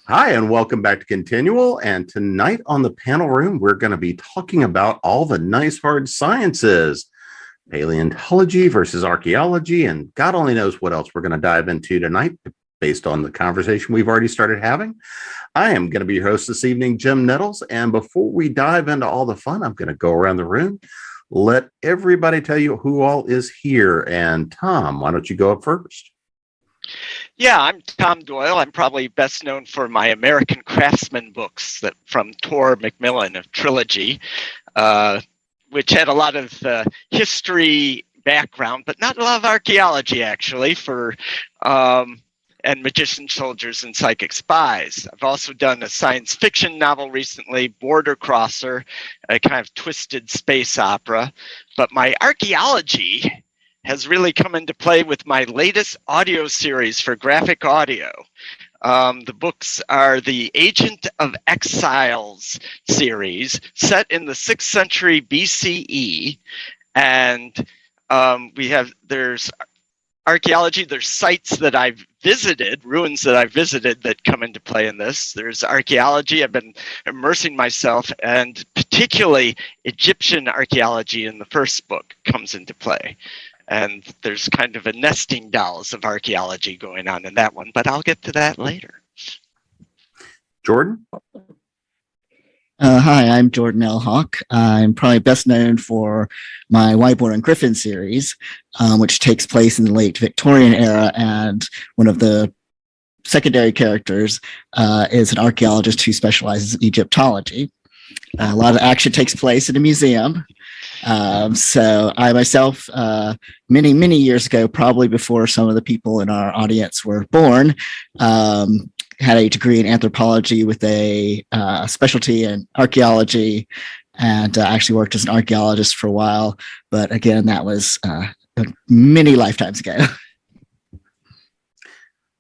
Hi, and welcome back to ConTinual. And tonight on the panel room, we're going to be talking about all the nice hard sciences, paleontology versus archaeology, and God only knows what else we're going to dive into tonight based on the conversation we've already started having. I am going to be your host this evening, Jim Nettles. And before we dive into all the fun, I'm going to go around the room, let everybody tell you who all is here. And Tom, why don't you go up first? Yeah, I'm Tom Doyle. I'm probably best known for my American Craftsman books from Tor Macmillan of Trilogy, which had a lot of history background, but not a lot of archaeology, actually, and magician soldiers and psychic spies. I've also done a science fiction novel recently, Border Crosser, a kind of twisted space opera. But my archaeology has really come into play with my latest audio series for graphic audio. The books are the Agent of Exiles series, set in the 6th century BCE. And there's archaeology, there's sites that I've visited, ruins that I've visited that come into play in this. There's archaeology, I've been immersing myself, and particularly Egyptian archaeology in the first book comes into play. And there's kind of a nesting dolls of archaeology going on in that one, but I'll get to that later. Jordan? Hi, I'm Jordan Elhack. I'm probably best known for my Whiteboard and Griffin series, which takes place in the late Victorian era, and one of the secondary characters is an archaeologist who specializes in Egyptology. A lot of action takes place in a museum. So I myself, many years ago, probably before some of the people in our audience were born, had a degree in anthropology with a specialty in archaeology, and actually worked as an archaeologist for a while. But again, that was many lifetimes ago.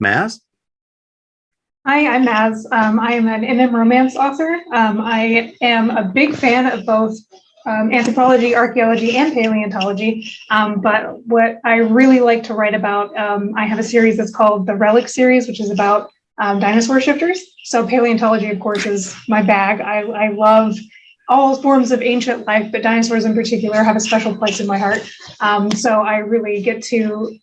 Maz? Hi, I'm Maz. I am an MM romance author. I am a big fan of both anthropology, archaeology, and paleontology. But what I really like to write about, I have a series that's called the Relic series, which is about dinosaur shifters. So paleontology, of course, is my bag. I love all forms of ancient life, but dinosaurs in particular have a special place in my heart. So I really get to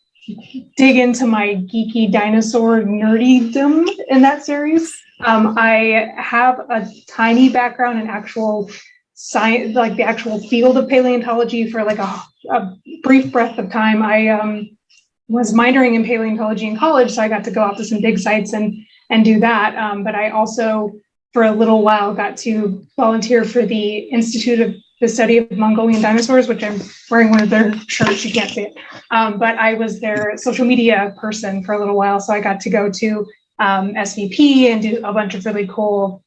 dig into my geeky dinosaur nerdydom in that series. I have a tiny background in actual science, like the actual field of paleontology for like a brief breath of time. I was minoring in paleontology in college, so I got to go out to some big sites and do that. But I also, for a little while, got to volunteer for the Institute of the Study of Mongolian Dinosaurs, which I'm wearing one of their shirts, you can't see it. But I was their social media person for a little while, so I got to go to SVP and do a bunch of really cool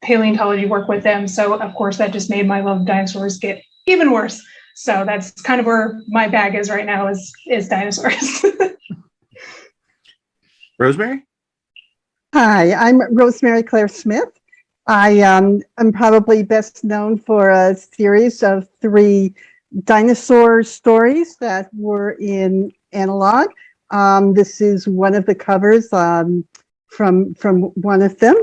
paleontology work with them. So of course that just made my love of dinosaurs get even worse. So that's kind of where my bag is right now, is dinosaurs. Rosemary? Hi, I'm Rosemary Claire Smith. I am probably best known for a series of 3 dinosaur stories that were in Analog. This is one of the covers from one of them.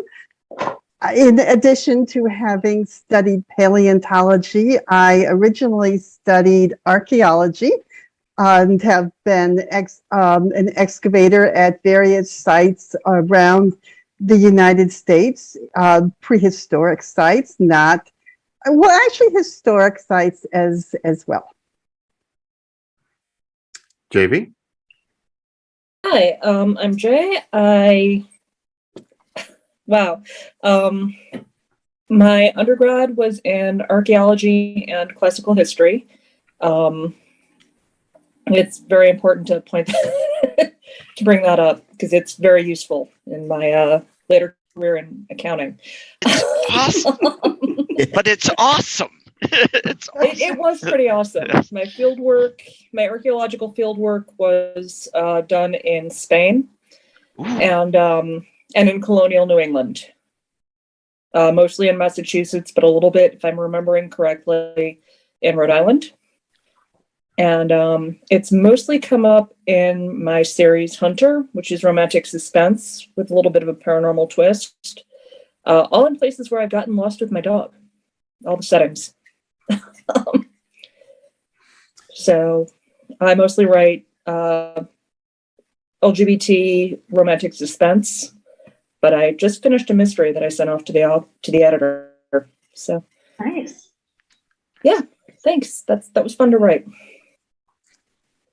In addition to having studied paleontology, I originally studied archaeology and have been an excavator at various sites around the United States, prehistoric sites, actually historic sites as well. JV? Hi, I'm Jay. My undergrad was in archaeology and classical history. It's very important to point to bring that up because it's very useful in my later career in accounting. It's awesome, but it's awesome. It's awesome. It was pretty awesome. My my archaeological field work was done in Spain. Ooh. And in colonial New England, mostly in Massachusetts, but a little bit, if I'm remembering correctly, in Rhode Island. And it's mostly come up in my series Hunter, which is romantic suspense with a little bit of a paranormal twist. All in places where I've gotten lost with my dog. All the settings. So I mostly write LGBT romantic suspense, but I just finished a mystery that I sent off to the editor. So Nice. yeah, thanks. That was fun to write.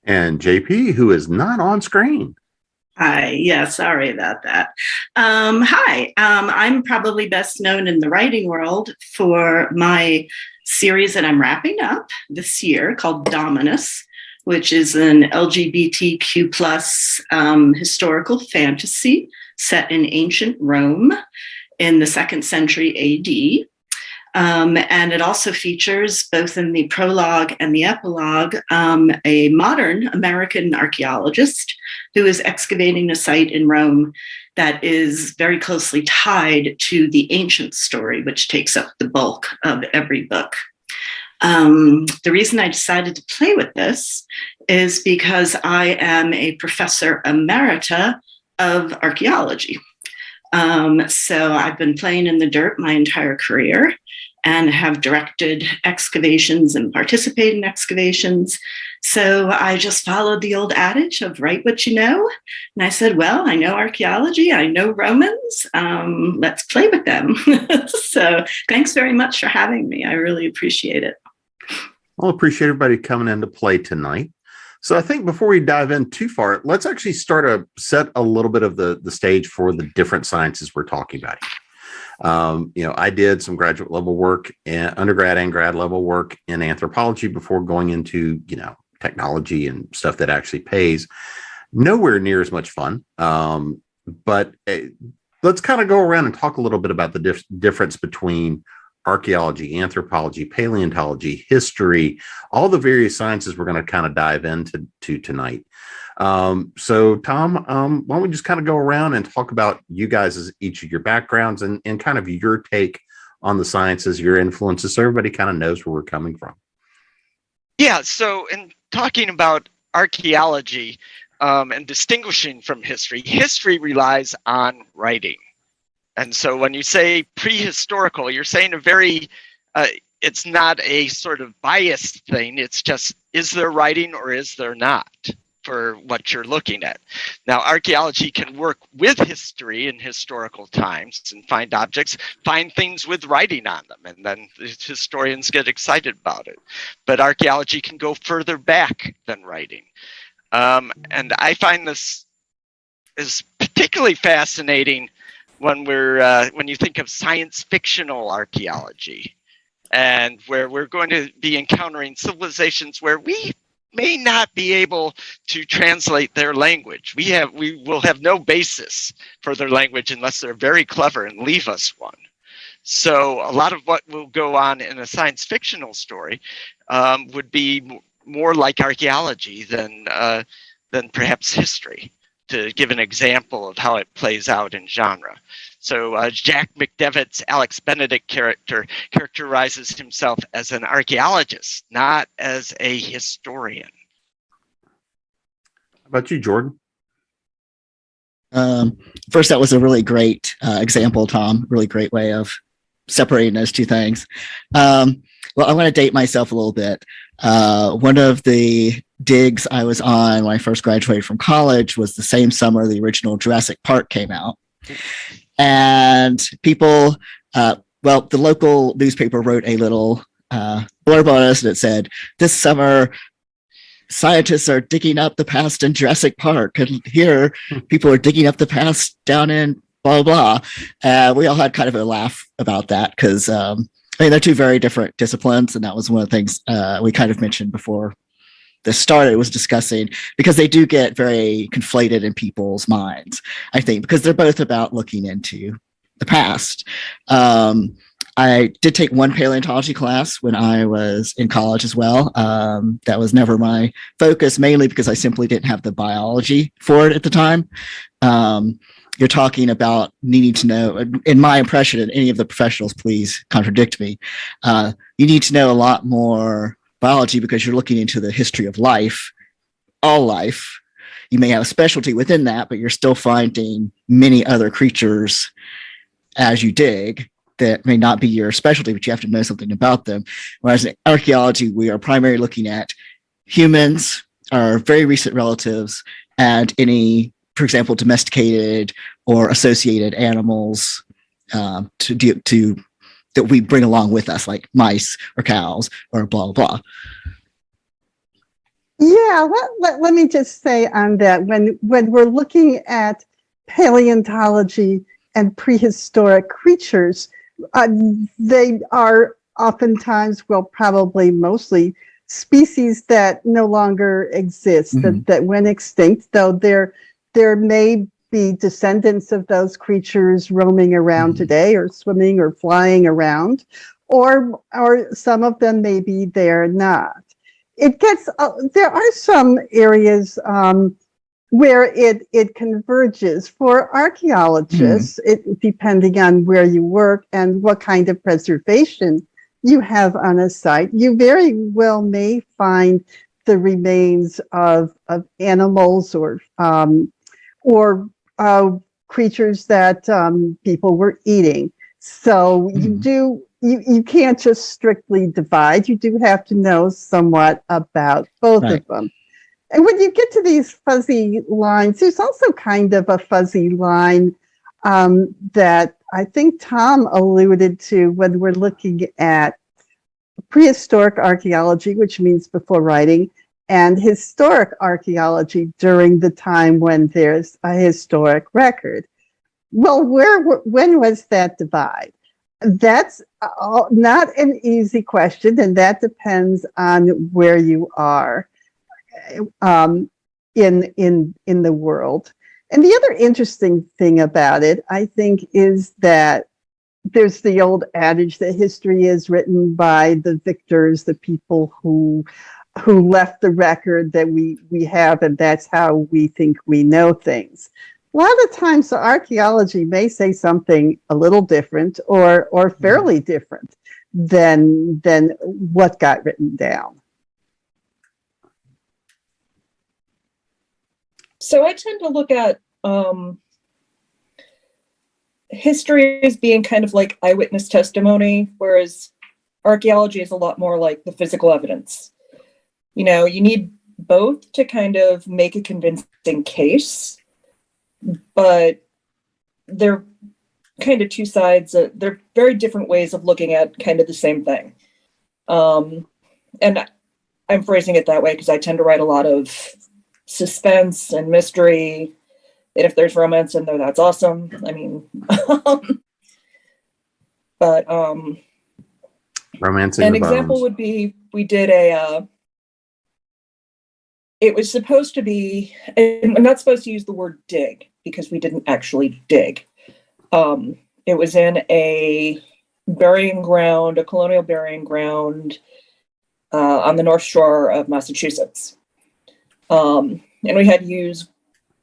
And JP, who is not on screen. Hi, yeah, sorry about that. Hi, I'm probably best known in the writing world for my series that I'm wrapping up this year called Dominus, which is an LGBTQ plus historical fantasy set in ancient Rome in the 2nd century AD. And it also features, both in the prologue and the epilogue, a modern American archaeologist who is excavating a site in Rome that is very closely tied to the ancient story, which takes up the bulk of every book. The reason I decided to play with this is because I am a professor emerita of archaeology. So I've been playing in the dirt my entire career and have directed excavations and participated in excavations. So I just followed the old adage of write what you know. And I said, well, I know archaeology, I know Romans, let's play with them. So thanks very much for having me. I really appreciate it. I'll appreciate everybody coming in to play tonight. So I think before we dive in too far, let's actually set a little bit of the stage for the different sciences we're talking about here. I did some graduate level work, undergrad and grad level work in anthropology before going into, technology and stuff that actually pays. Nowhere near as much fun. But let's kind of go around and talk a little bit about the difference between archaeology, anthropology, paleontology, history, all the various sciences we're going to kind of dive into tonight. So Tom, why don't we just kind of go around and talk about you guys, each of your backgrounds and kind of your take on the sciences, your influences, so everybody kind of knows where we're coming from. Yeah, so in talking about archaeology and distinguishing from history, history relies on writing. And so when you say prehistorical, you're saying it's not a sort of biased thing. It's just, is there writing or is there not for what you're looking at? Now, archaeology can work with history in historical times and find objects, find things with writing on them, and then the historians get excited about it. But archaeology can go further back than writing. And I find this is particularly fascinating when you think of science fictional archaeology, and where we're going to be encountering civilizations where we may not be able to translate their language. We will have no basis for their language unless they're very clever and leave us one. So a lot of what will go on in a science fictional story would be more like archaeology than perhaps history, to give an example of how it plays out in genre. So Jack McDevitt's Alex Benedict character characterizes himself as an archaeologist, not as a historian. How about you, Jordan? First, that was a really great example, Tom. Really great way of separating those two things. Well, I'm going to date myself a little bit. One of the digs I was on when I first graduated from college was the same summer the original Jurassic Park came out. And people, the local newspaper wrote a little blurb on us that said, this summer, scientists are digging up the past in Jurassic Park. And here, people are digging up the past down in blah, blah, blah. We all had kind of a laugh about that because, they're two very different disciplines. And that was one of the things we kind of mentioned before this started, was discussing, because they do get very conflated in people's minds, I think, because they're both about looking into the past. I did take one paleontology class when I was in college as well. That was never my focus, mainly because I simply didn't have the biology for it at the time. You're talking about needing to know, in my impression, and any of the professionals, please contradict me, you need to know a lot more biology because you're looking into the history of life, all life. You may have a specialty within that, but you're still finding many other creatures as you dig that may not be your specialty, but you have to know something about them. Whereas in archaeology, we are primarily looking at humans, our very recent relatives, and any, for example, domesticated or associated animals that we bring along with us, like mice or cows or blah, blah, blah. Yeah, let me just say on that, when we're looking at paleontology and prehistoric creatures, they are oftentimes, well, probably mostly, species that no longer exist, that went extinct, though there may be descendants of those creatures roaming around today, or swimming or flying around, or some of them maybe they're not. It gets there are some areas where it converges for archaeologists, depending on where you work and what kind of preservation you have on a site. You very well may find the remains of animals or creatures that people were eating. So you can't just strictly divide. You do have to know somewhat about both of them. And when you get to these fuzzy lines, there's also kind of a fuzzy line that I think Tom alluded to when we're looking at prehistoric archaeology, which means before writing, and historic archaeology during the time when there's a historic record. Well, when was that divide? That's not an easy question, and that depends on where you are in the world. And the other interesting thing about it, I think, is that there's the old adage that history is written by the victors, the people who left the record that we have, and that's how we think we know things. A lot of times, the archaeology may say something a little different or fairly different than what got written down. So I tend to look at history as being kind of like eyewitness testimony, whereas archaeology is a lot more like the physical evidence. You know, you need both to kind of make a convincing case, but they're kind of two sides. They're very different ways of looking at kind of the same thing. And I'm phrasing it that way because I tend to write a lot of suspense and mystery. And if there's romance in there, that's awesome. I mean, but romancing an the example bones. would be we did it was supposed to be, and I'm not supposed to use the word dig because we didn't actually dig. It was in a burying ground, a colonial burying ground on the North Shore of Massachusetts. And we had to use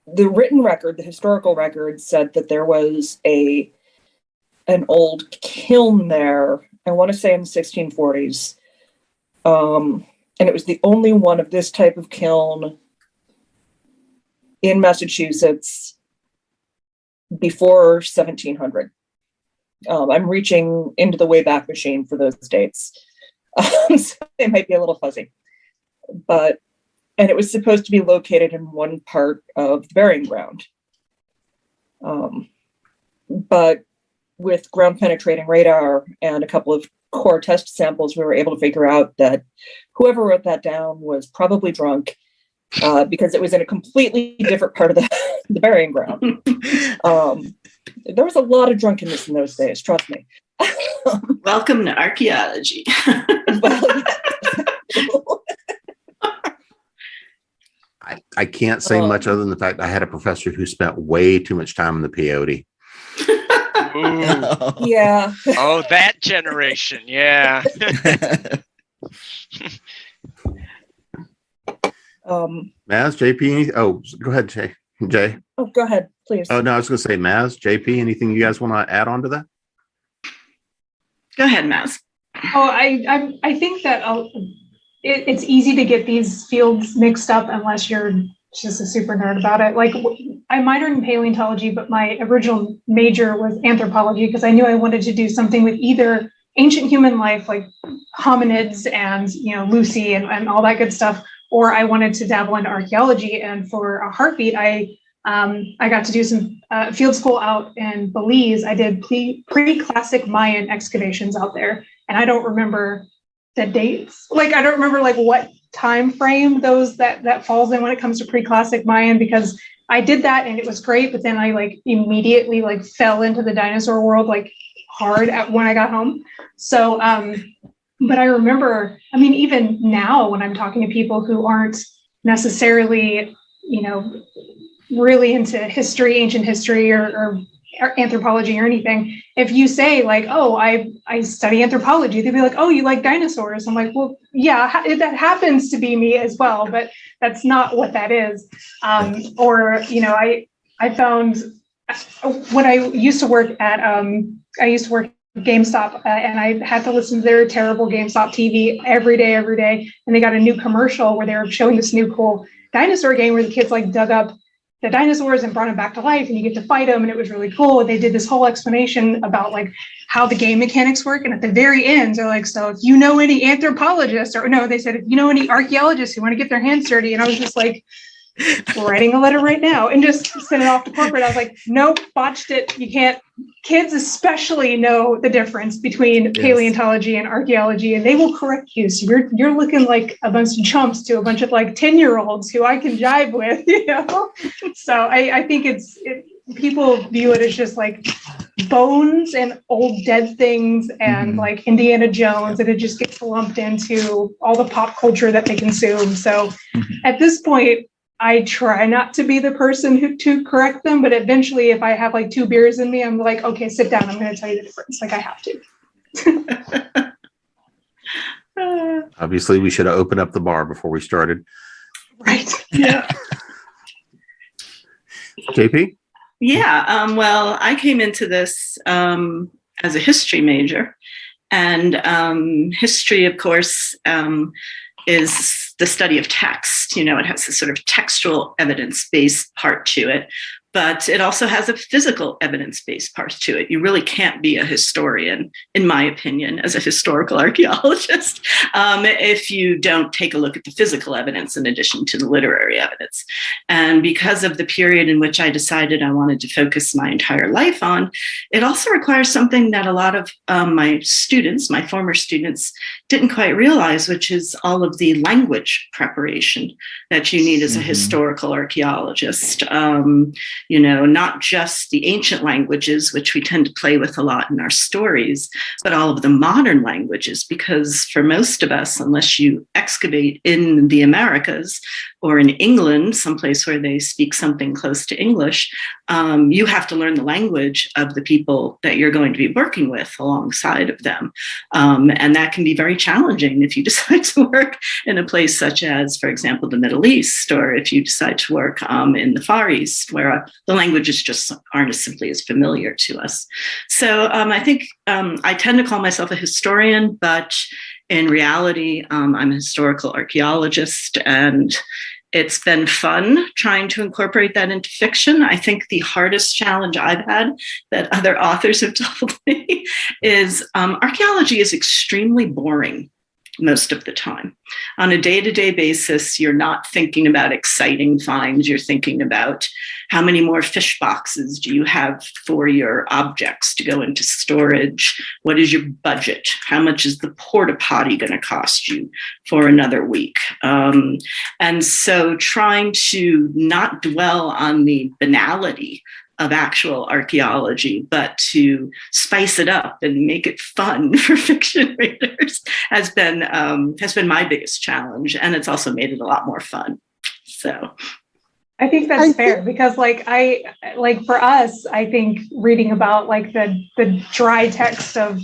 the written record, the historical record said that there was an old kiln there, I want to say in the 1640s. And it was the only one of this type of kiln in Massachusetts before 1700. I'm reaching into the Wayback Machine for those dates. So they might be a little fuzzy. And it was supposed to be located in one part of the burying ground. But with ground penetrating radar and a couple of core test samples, we were able to figure out that whoever wrote that down was probably drunk because it was in a completely different part of the burying ground. There was a lot of drunkenness in those days, trust me. Welcome to archaeology. I can't say much other than the fact I had a professor who spent way too much time in the peyote. Ooh. Yeah. Oh, that generation. Yeah. Maz, JP, go ahead, Jay. Oh, go ahead, please. Oh, no, I was going to say, Maz, JP, anything you guys want to add on to that? Go ahead, Maz. Oh, I think that it's easy to get these fields mixed up unless you're just a super nerd about it. Like I minored in paleontology, but my original major was anthropology because I knew I wanted to do something with either ancient human life, like hominids and, Lucy and all that good stuff, or I wanted to dabble into archaeology. And for a heartbeat, I got to do some field school out in Belize. I did pre-classic Mayan excavations out there, and I don't remember the dates. Like I don't remember like what time frame those that falls in when it comes to pre-classic Mayan, because I did that and it was great, but then I like immediately like fell into the dinosaur world like hard when I got home. So but I remember, I mean, even now when I'm talking to people who aren't necessarily, really into history, ancient history or anthropology or anything, if you say like, oh, I study anthropology, they'd be like, oh, you like dinosaurs? I'm like, well, yeah, that happens to be me as well, but that's not what that is. I found when I used to work at GameStop, and I had to listen to their terrible GameStop TV every day, and they got a new commercial where they were showing this new cool dinosaur game where the kids like dug up the dinosaurs and brought them back to life, and you get to fight them, and it was really cool. And they did this whole explanation about like how the game mechanics work, and at the very end, they're like, so if you know any anthropologists, or no, they said if you know any archaeologists who want to get their hands dirty, and I was just like writing a letter right now and just send it off to corporate. I was like, nope, botched it. You can't. Kids especially know the difference between paleontology and archaeology, and they will correct you. So you're looking like a bunch of chumps to a bunch of like 10-year-olds who I can jive with, So I think people view it as just like bones and old dead things and like Indiana Jones, and it just gets lumped into all the pop culture that they consume. So at this point, I try not to be the person to correct them, but eventually if I have like 2 beers in me, I'm like, okay, sit down. I'm going to tell you the difference. Like I have to. Obviously, we should have opened up the bar before we started. Right. Yeah. JP? Yeah. Well, I came into this as a history major, and history, of course, is the study of text. It has a sort of textual evidence-based part to it, but it also has a physical evidence-based part to it. You really can't be a historian, in my opinion, as a historical archaeologist, if you don't take a look at the physical evidence in addition to the literary evidence. And because of the period in which I decided I wanted to focus my entire life on, it also requires something that a lot of my former students, didn't quite realize, which is all of the language preparation that you need as a historical archaeologist. Not just the ancient languages, which we tend to play with a lot in our stories, but all of the modern languages, because for most of us, unless you excavate in the Americas or in England, someplace where they speak something close to English, you have to learn the language of the people that you're going to be working with alongside of them. And that can be very challenging if you decide to work in a place such as, for example, the Middle East, or if you decide to work in the Far East, where the languages just aren't as simply as familiar to us. So I think I tend to call myself a historian, but in reality, I'm a historical archaeologist, and it's been fun trying to incorporate that into fiction. I think the hardest challenge I've had that other authors have told me is archaeology is extremely boring most of the time. On a day-to-day basis, you're not thinking about exciting finds. You're thinking about how many more fish boxes do you have for your objects to go into storage? What is your budget? How much is the porta potty going to cost you for another week? And so trying to not dwell on the banality of actual archaeology, but to spice it up and make it fun for fiction readers has been my biggest challenge, and it's also made it a lot more fun. So I think that's fair, because for us, I think reading about like the dry text of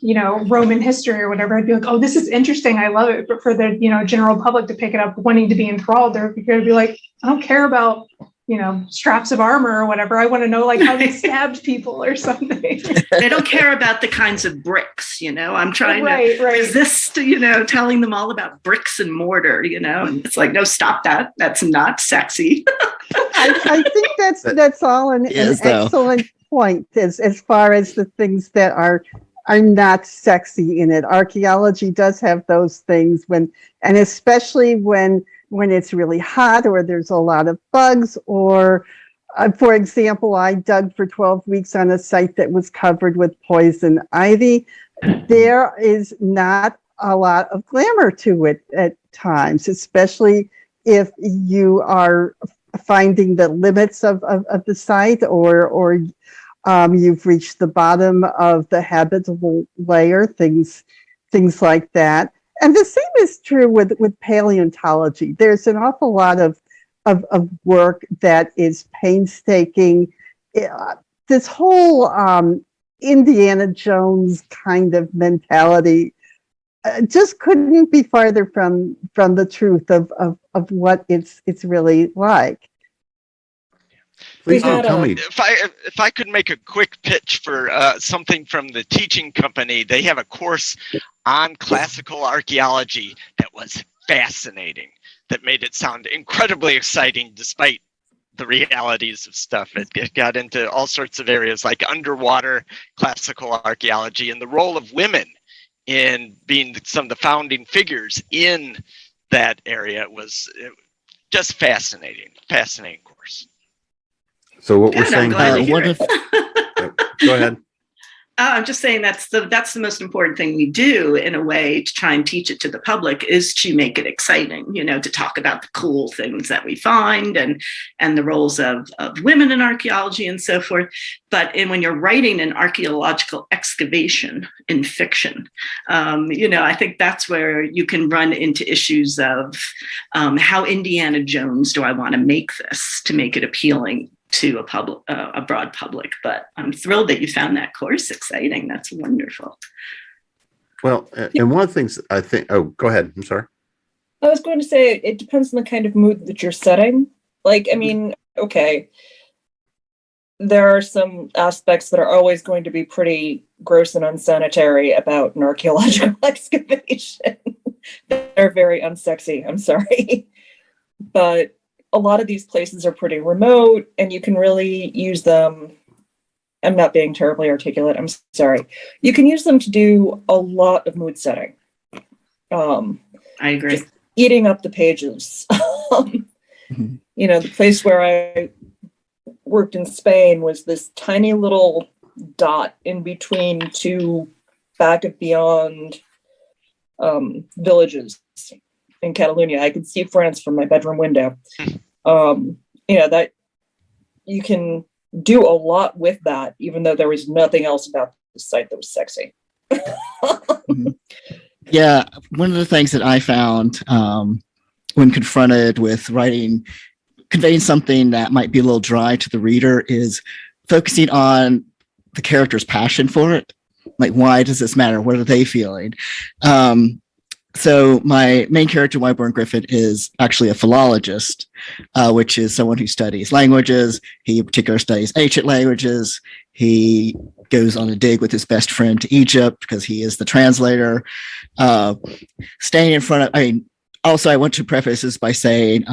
Roman history or whatever, I'd be like, oh, this is interesting, I love it. But for the general public to pick it up wanting to be enthralled, they're going to be like, I don't care about straps of armor or whatever. I want to know like how they stabbed people or something. They don't care about the kinds of bricks, I'm trying to right. resist, telling them all about bricks and mortar, and it's like, no, stop that. That's not sexy. I think that's all an excellent point as far as the things that are not sexy in it. Archaeology does have those things and especially when it's really hot or there's a lot of bugs or, for example, I dug for 12 weeks on a site that was covered with poison ivy. There is not a lot of glamour to it at times, especially if you are finding the limits of the site or you've reached the bottom of the habitable layer, things like that. And the same is true with paleontology. There's an awful lot of work that is painstaking. This whole Indiana Jones kind of mentality just couldn't be farther from the truth of what it's really like. Please don't tell me. If I could make a quick pitch for something from the teaching company, they have a course on classical archaeology that was fascinating, that made it sound incredibly exciting despite the realities of stuff. It got into all sorts of areas like underwater classical archaeology and the role of women in being some of the founding figures in that area. It was just fascinating course. So what we're saying, go ahead. I'm just saying that's the most important thing we do in a way to try and teach it to the public is to make it exciting, to talk about the cool things that we find and the roles of women in archaeology and so forth. But when you're writing an archaeological excavation in fiction, I think that's where you can run into issues of how Indiana Jones do I want to make this to make it appealing to a broad public. But I'm thrilled that you found that course exciting. That's wonderful. Well, and one of the things I think, go ahead. I'm sorry. I was going to say, it depends on the kind of mood that you're setting. Like, I mean, okay, there are some aspects that are always going to be pretty gross and unsanitary about an archaeological excavation. They're very unsexy, I'm sorry. But a lot of these places are pretty remote and you can really use them. I'm not being terribly articulate. I'm sorry. You can use them to do a lot of mood setting. I agree. Just eating up the pages. The place where I worked in Spain was this tiny little dot in between two back of beyond villages in Catalonia. I could see France from my bedroom window. That you can do a lot with that, even though there was nothing else about the site that was sexy. Yeah, one of the things that I found when confronted with conveying something that might be a little dry to the reader is focusing on the character's passion for it. Like, why does this matter? What are they feeling? So my main character, Wyborn Griffin, is actually a philologist, which is someone who studies languages. He in particular studies ancient languages. He goes on a dig with his best friend to Egypt because he is the translator. Staying in front of, I want to preface this by saying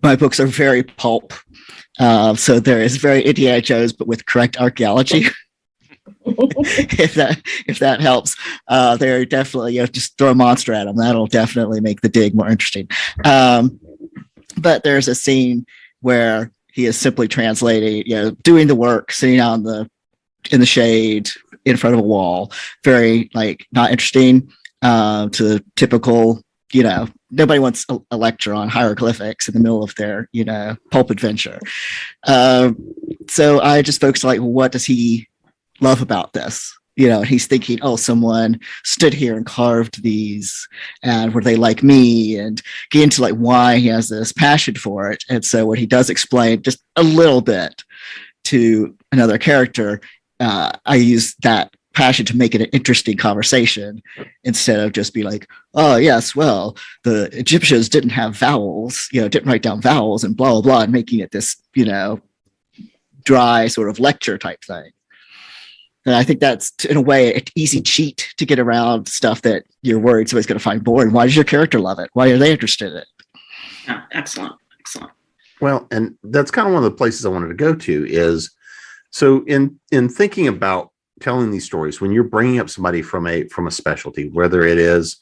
my books are very pulp. So there is very Indiana Jones, but with correct archaeology. if that helps. They're definitely, just throw a monster at them. That'll definitely make the dig more interesting. But there's a scene where he is simply translating, doing the work, sitting in the shade in front of a wall. Very not interesting to typical, nobody wants a lecture on hieroglyphics in the middle of their, pulp adventure. So I just focused what does he love about this? He's thinking, someone stood here and carved these, and were they like me? And get into why he has this passion for it. And so when he does explain just a little bit to another character, I use that passion to make it an interesting conversation instead of just be like, oh yes, well, the Egyptians didn't have vowels, didn't write down vowels and blah blah blah, and making it this dry sort of lecture type thing. And I think that's, in a way, an easy cheat to get around stuff that you're worried somebody's going to find boring. Why does your character love it? Why are they interested in it? Yeah, excellent. Well, and that's kind of one of the places I wanted to go to is, so in thinking about telling these stories, when you're bringing up somebody from a specialty, whether it is,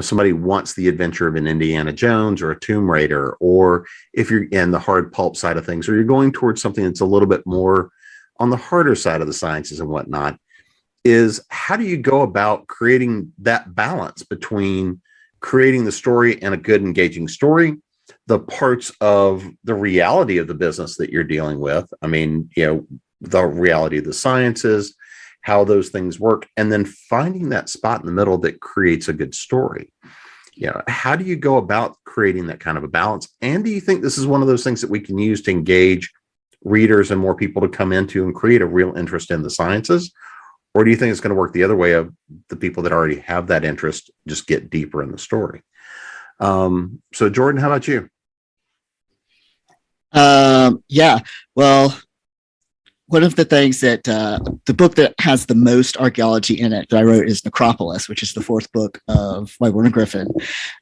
somebody wants the adventure of an Indiana Jones or a Tomb Raider, or if you're in the hard pulp side of things, or you're going towards something that's a little bit more on the harder side of the sciences and whatnot, is how do you go about creating that balance between creating the story and a good engaging story, the parts of the reality of the business that you're dealing with, I mean, the reality of the sciences, how those things work, and then finding that spot in the middle that creates a good story. How do you go about creating that kind of a balance? And do you think this is one of those things that we can use to engage readers and more people to come into and create a real interest in the sciences? Or do you think it's going to work the other way of the people that already have that interest just get deeper in the story? So Jordan, how about you? Yeah, well, one of the things that the book that has the most archaeology in it that I wrote is Necropolis, which is the fourth book of Whiteborn and Griffin.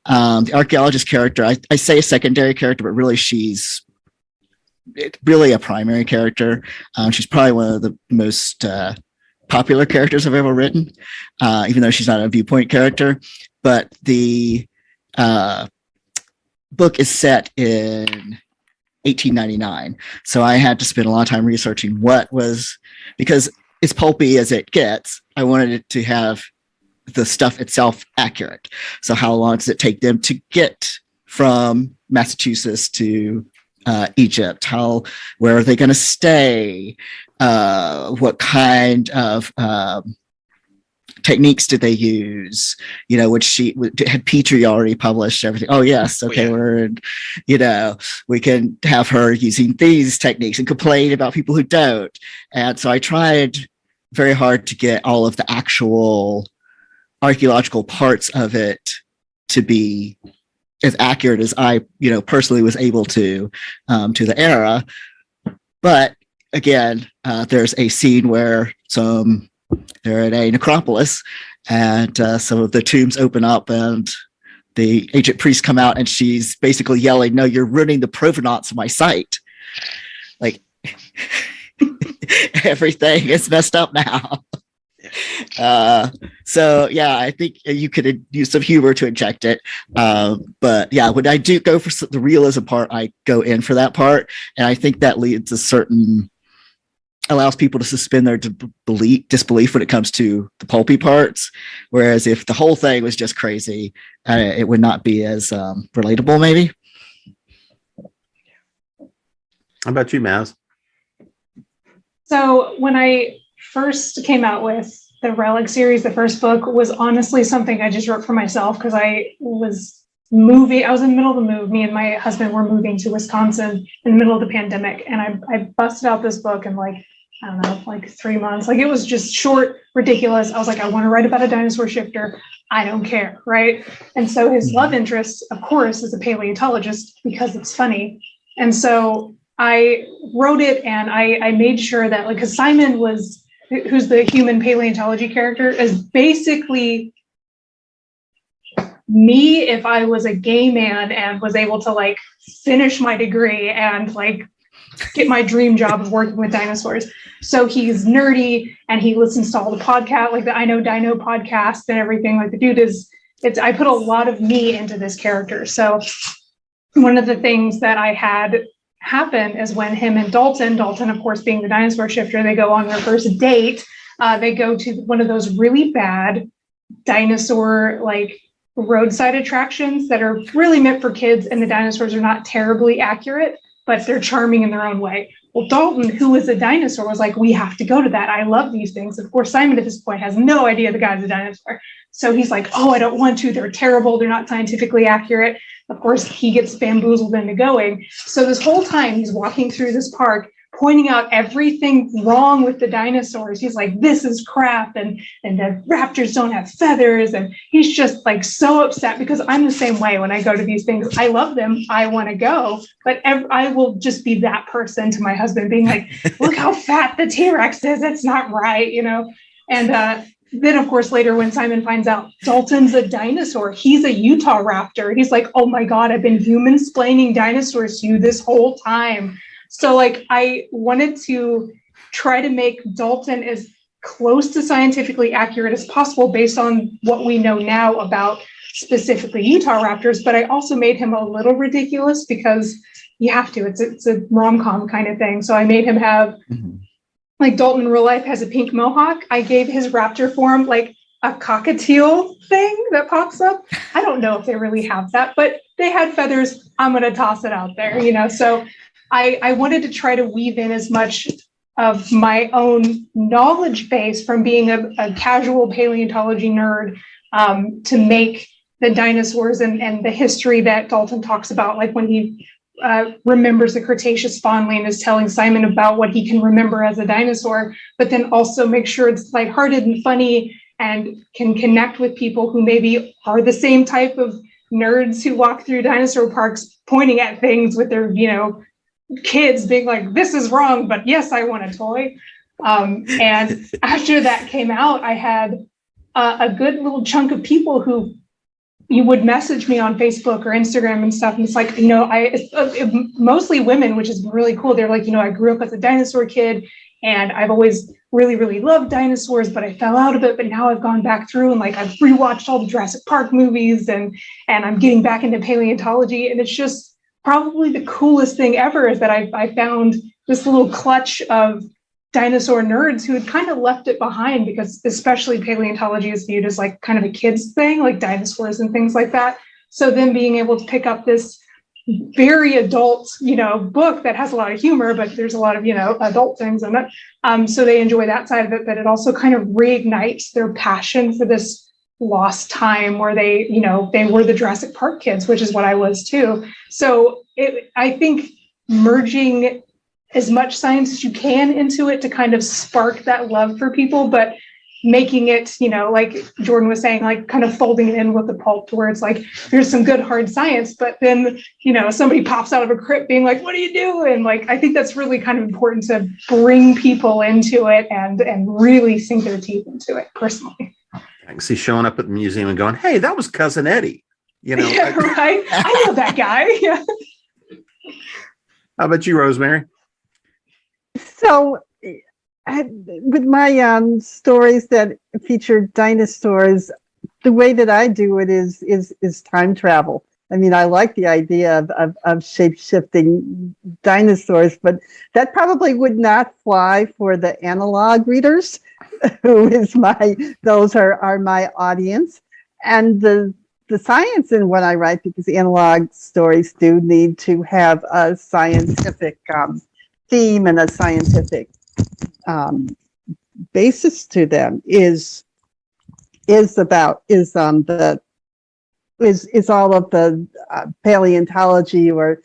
The archaeologist character, I say a secondary character, but really she's really a primary character. She's probably one of the most popular characters I've ever written, even though she's not a viewpoint character. But the book is set in 1899. So I had to spend a lot of time researching because as pulpy as it gets, I wanted it to have the stuff itself accurate. So how long does it take them to get from Massachusetts to Egypt? Where are they going to stay? What kind of techniques did they use? Had Petrie already published everything? Oh yes, okay. We can have her using these techniques and complain about people who don't. And so I tried very hard to get all of the actual archaeological parts of it to be as accurate as I, personally was able to the era. But again, there's a scene where they're at a necropolis, and some of the tombs open up, and the ancient priests come out, and she's basically yelling, "No, you're ruining the provenance of my site!" Like everything is messed up now. So yeah, I think you could use some humor to inject it. But yeah, when I do go for the realism part, I go in for that part, and I think that leads allows people to suspend their disbelief when it comes to the pulpy parts. Whereas if the whole thing was just crazy, it would not be as relatable, maybe. How about you, Maz? So when I first came out with the Relic series, the first book was honestly something I just wrote for myself because I was in the middle of the move. Me and my husband were moving to Wisconsin in the middle of the pandemic. And I busted out this book in 3 months. It was just short, ridiculous. I was like, I want to write about a dinosaur shifter. I don't care, right? And so his love interest, of course, is a paleontologist because it's funny. And so I wrote it, and I made sure that, because Simon who's the human paleontology character, is basically me if I was a gay man and was able to finish my degree and get my dream job of working with dinosaurs. So he's nerdy, and he listens to all the podcasts, the I Know Dino podcast and everything. The dude I put a lot of me into this character. So one of the things that I had happen is when him and Dalton, of course, being the dinosaur shifter, they go on their first date. They go to one of those really bad dinosaur roadside attractions that are really meant for kids, and the dinosaurs are not terribly accurate, but they're charming in their own way. Well, Dalton, who is a dinosaur, was like, we have to go to that. I love these things. Of course, Simon at this point has no idea the guy's a dinosaur. So he's like, oh, I don't want to. They're terrible. They're not scientifically accurate. Of course, he gets bamboozled into going. So this whole time he's walking through this park pointing out everything wrong with the dinosaurs. He's like, this is crap, and the raptors don't have feathers, and he's just like so upset, because I'm the same way when I go to these things. I love them, I want to go, but I will just be that person to my husband, being like, look how fat the T-Rex is, it's not right, you know. And then, of course, later when Simon finds out Dalton's a dinosaur, he's a Utah raptor, he's like, oh my God, I've been human-splaining dinosaurs to you this whole time. So like, I wanted to try to make Dalton as close to scientifically accurate as possible based on what we know now about specifically Utah raptors, but I also made him a little ridiculous because you have to, it's a rom-com kind of thing. So I made him have, like Dalton in real life has a pink mohawk. I gave his raptor form like a cockatiel thing that pops up. I don't know if they really have that, but they had feathers. I'm going to toss it out there, you know? So I wanted to try to weave in as much of my own knowledge base from being a casual paleontology nerd to make the dinosaurs and the history that Dalton talks about, like when he remembers the Cretaceous fondly and is telling Simon about what he can remember as a dinosaur, but then also make sure it's lighthearted and funny and can connect with people who maybe are the same type of nerds who walk through dinosaur parks pointing at things with their, you know, kids being like, this is wrong, but yes, I want a toy. And after that came out, I had a good little chunk of people who you would message me on Facebook or Instagram and stuff. And it's like, you know, mostly women, which is really cool. They're like, you know, I grew up as a dinosaur kid and I've always really, really loved dinosaurs, but I fell out of it. But now I've gone back through and like, I've rewatched all the Jurassic Park movies and I'm getting back into paleontology. And it's just probably the coolest thing ever is that I found this little clutch of dinosaur nerds who had kind of left it behind, because especially paleontology is viewed as like kind of a kid's thing, like dinosaurs and things like that. So then being able to pick up this very adult, you know, book that has a lot of humor, but there's a lot of, you know, adult things in it. So they enjoy that side of it, but it also kind of reignites their passion for this lost time where they, you know, they were the Jurassic Park kids, which is what I was too. So I think merging as much science as you can into it to kind of spark that love for people, but making it, you know, like Jordan was saying, like kind of folding it in with the pulp to where it's like, there's some good hard science, but then, you know, somebody pops out of a crypt being like, what are you doing? Like, I think that's really kind of important to bring people into it and really sink their teeth into it personally. I can see showing up at the museum and going, hey, that was Cousin Eddie. You know, yeah, right. I know that guy. Yeah. How about you, Rosemary? So, with my stories that feature dinosaurs, the way that I do it is time travel. I mean, I like the idea of shape-shifting dinosaurs, but that probably would not fly for the analog readers, those are my audience. And the science in what I write, because analog stories do need to have a scientific theme and a scientific basis to them, is all of the paleontology or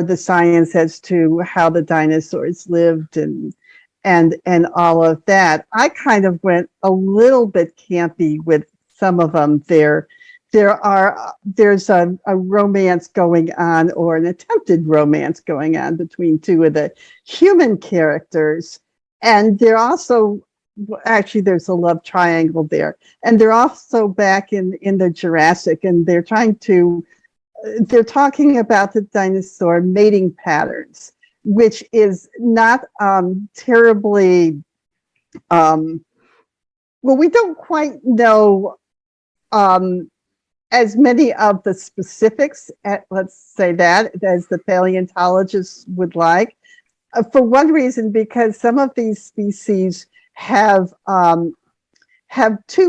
the science as to how the dinosaurs lived and all of that. I kind of went a little bit campy with some of them. There's a romance going on, or an attempted romance going on, between two of the human characters. And they're also, actually, there's a love triangle there. And they're also back in the Jurassic, and they're talking about the dinosaur mating patterns, which is not terribly, well, we don't quite know as many of the specifics, let's say that, as the paleontologists would like. For one reason, because some of these species have 2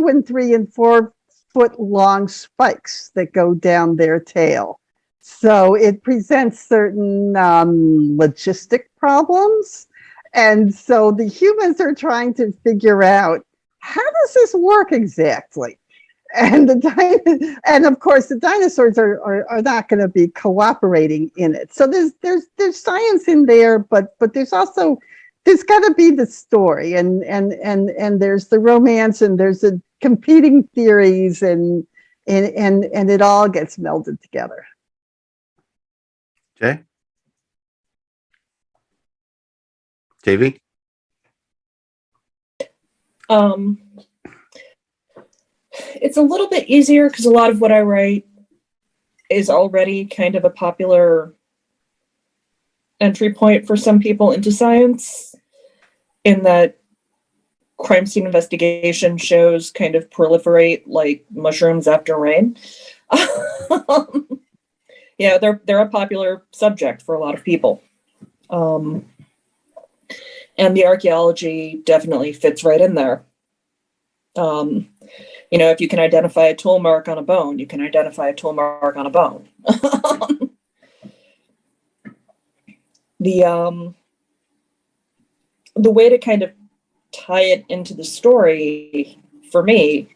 and 3 and 4 foot long spikes that go down their tail. So it presents certain logistic problems. And so the humans are trying to figure out, how does this work exactly? and of course the dinosaurs are not going to be cooperating in it. So there's science in there, but there's got to be the story, and there's the romance, and there's the competing theories, and it all gets melded together. Jay? JV? It's a little bit easier because a lot of what I write is already kind of a popular entry point for some people into science, in that crime scene investigation shows kind of proliferate like mushrooms after rain. Yeah, they're a popular subject for a lot of people. And the archaeology definitely fits right in there. If you can identify a tool mark on a bone, you can identify a tool mark on a bone. The way to kind of tie it into the story for me,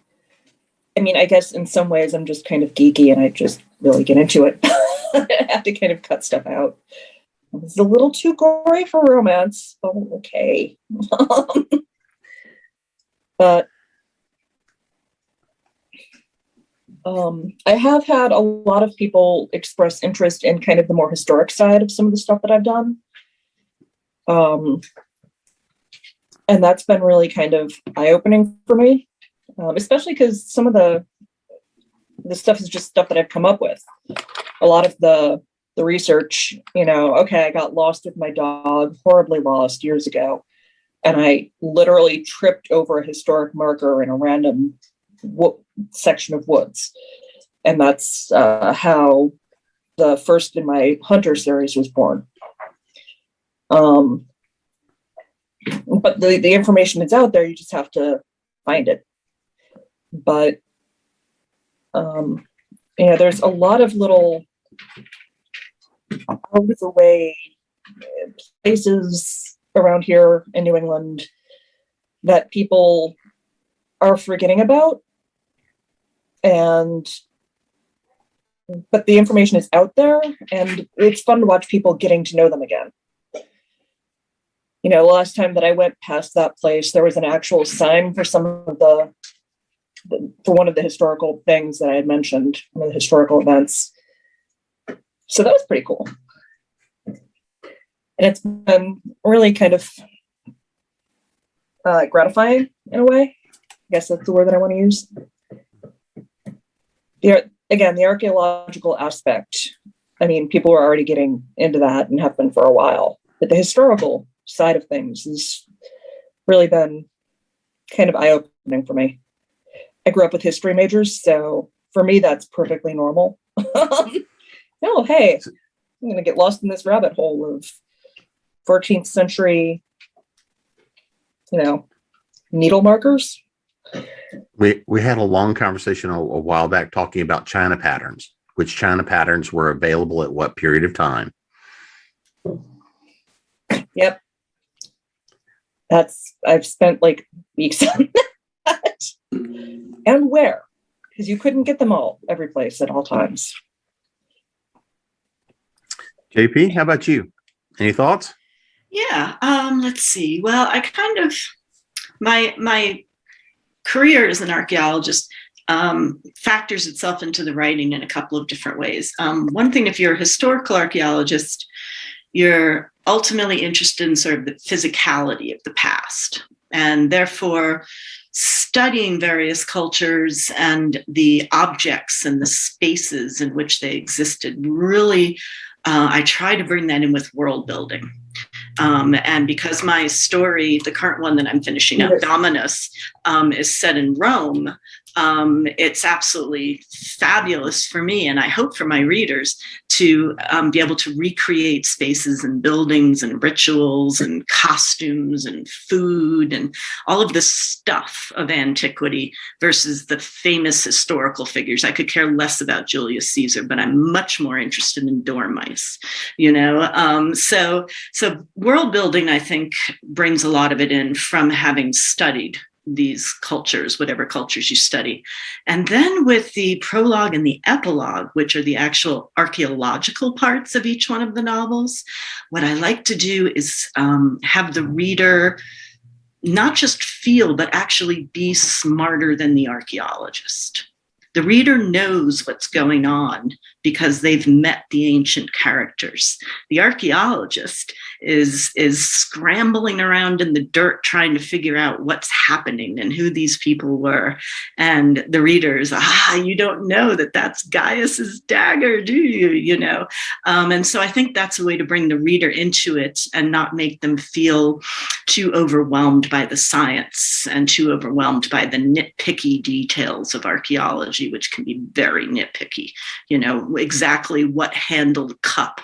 I guess in some ways I'm just kind of geeky and I just really get into it. I have to kind of cut stuff out. It's a little too gory for romance. Oh, okay. But I have had a lot of people express interest in kind of the more historic side of some of the stuff that I've done. And that's been really kind of eye-opening for me, especially because some of the stuff is just stuff that I've come up with. A lot of the research, okay, I got lost with my dog, horribly lost years ago, and I literally tripped over a historic marker in a random section of woods. And that's how the first in my Hunter series was born. But the information is out there, you just have to find it. But there's a lot of little out of the way places around here in New England that people are forgetting about. But the information is out there, and it's fun to watch people getting to know them again. The last time that I went past that place, there was an actual sign for for one of the historical things that I had mentioned, one of the historical events. So that was pretty cool. And it's been really kind of gratifying in a way. I guess that's the word that I want to use. The archaeological aspect, people are already getting into that and have been for a while. But the historical side of things has really been kind of eye-opening for me. I grew up with history majors, so for me, that's perfectly normal. No, hey, I'm going to get lost in this rabbit hole of 14th century, needle markers. We had a long conversation a while back talking about China patterns, which China patterns were available at what period of time. Yep. I've spent like weeks on that. And where? Because you couldn't get them all every place at all times. JP, how about you? Any thoughts? Yeah. Let's see. Well, I kind of, my career as an archaeologist factors itself into the writing in a couple of different ways. One thing, if you're a historical archaeologist, you're ultimately interested in sort of the physicality of the past, and therefore studying various cultures and the objects and the spaces in which they existed. Really, I try to bring that in with world building. And because my story, the current one that I'm finishing up, Dominus, is set in Rome, it's absolutely fabulous for me, and I hope for my readers, to be able to recreate spaces and buildings and rituals and costumes and food and all of this stuff of antiquity versus the famous historical figures. I could care less about Julius Caesar, but I'm much more interested in dormice, So world building, I think, brings a lot of it in from having studied these cultures, whatever cultures you study. And then with the prologue and the epilogue, which are the actual archaeological parts of each one of the novels, what I like to do is have the reader not just feel, but actually be smarter than the archaeologist. The reader knows what's going on because they've met the ancient characters. The archaeologist is scrambling around in the dirt trying to figure out what's happening and who these people were. And the readers, you don't know that that's Gaius's dagger, do you? You know? And so I think that's a way to bring the reader into it and not make them feel too overwhelmed by the science and too overwhelmed by the nitpicky details of archaeology, which can be very nitpicky. You know, exactly what handled cup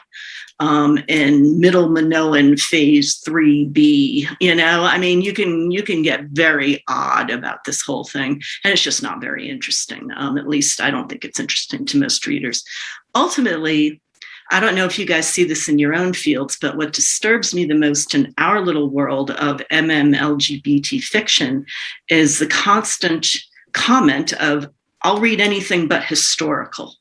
in Middle Minoan Phase 3B. You know, I mean, you can get very odd about this whole thing, and it's just not very interesting. At least I don't think it's interesting to most readers. Ultimately, I don't know if you guys see this in your own fields, but what disturbs me the most in our little world of LGBT fiction is the constant comment of, I'll read anything but historical.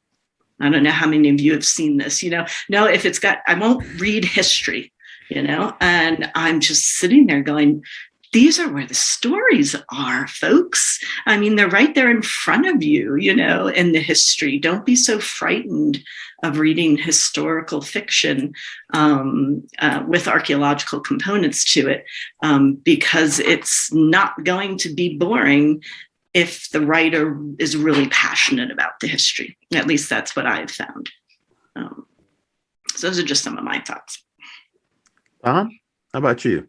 I don't know how many of you have seen this, you know, no, if it's got, I won't read history, you know, and I'm just sitting there going, these are where the stories are, folks. I mean, they're right there in front of you, you know, in the history. Don't be so frightened of reading historical fiction with archaeological components to it, because it's not going to be boring if the writer is really passionate about the history. At least that's what I've found. So those are just some of my thoughts. Tom, how about you?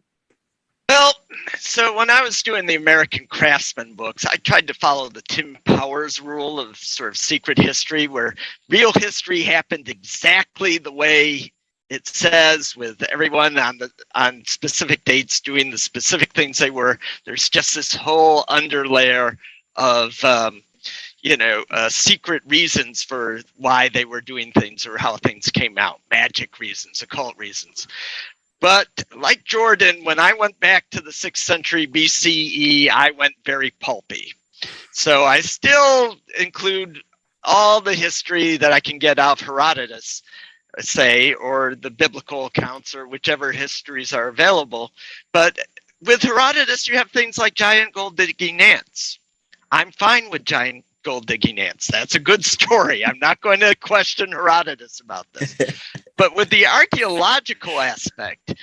Well, so when I was doing the American Craftsman books, I tried to follow the Tim Powers rule of sort of secret history, where real history happened exactly the way it says, with everyone on specific dates doing the specific things they were. There's just this whole underlayer of secret reasons for why they were doing things or how things came out, magic reasons, occult reasons. But like Jordan, when I went back to the 6th century BCE, I went very pulpy. So I still include all the history that I can get out of Herodotus, say, or the biblical accounts, or whichever histories are available. But with Herodotus, you have things like giant gold digging ants. I'm fine with giant gold digging ants. That's a good story. I'm not going to question Herodotus about this. But with the archaeological aspect,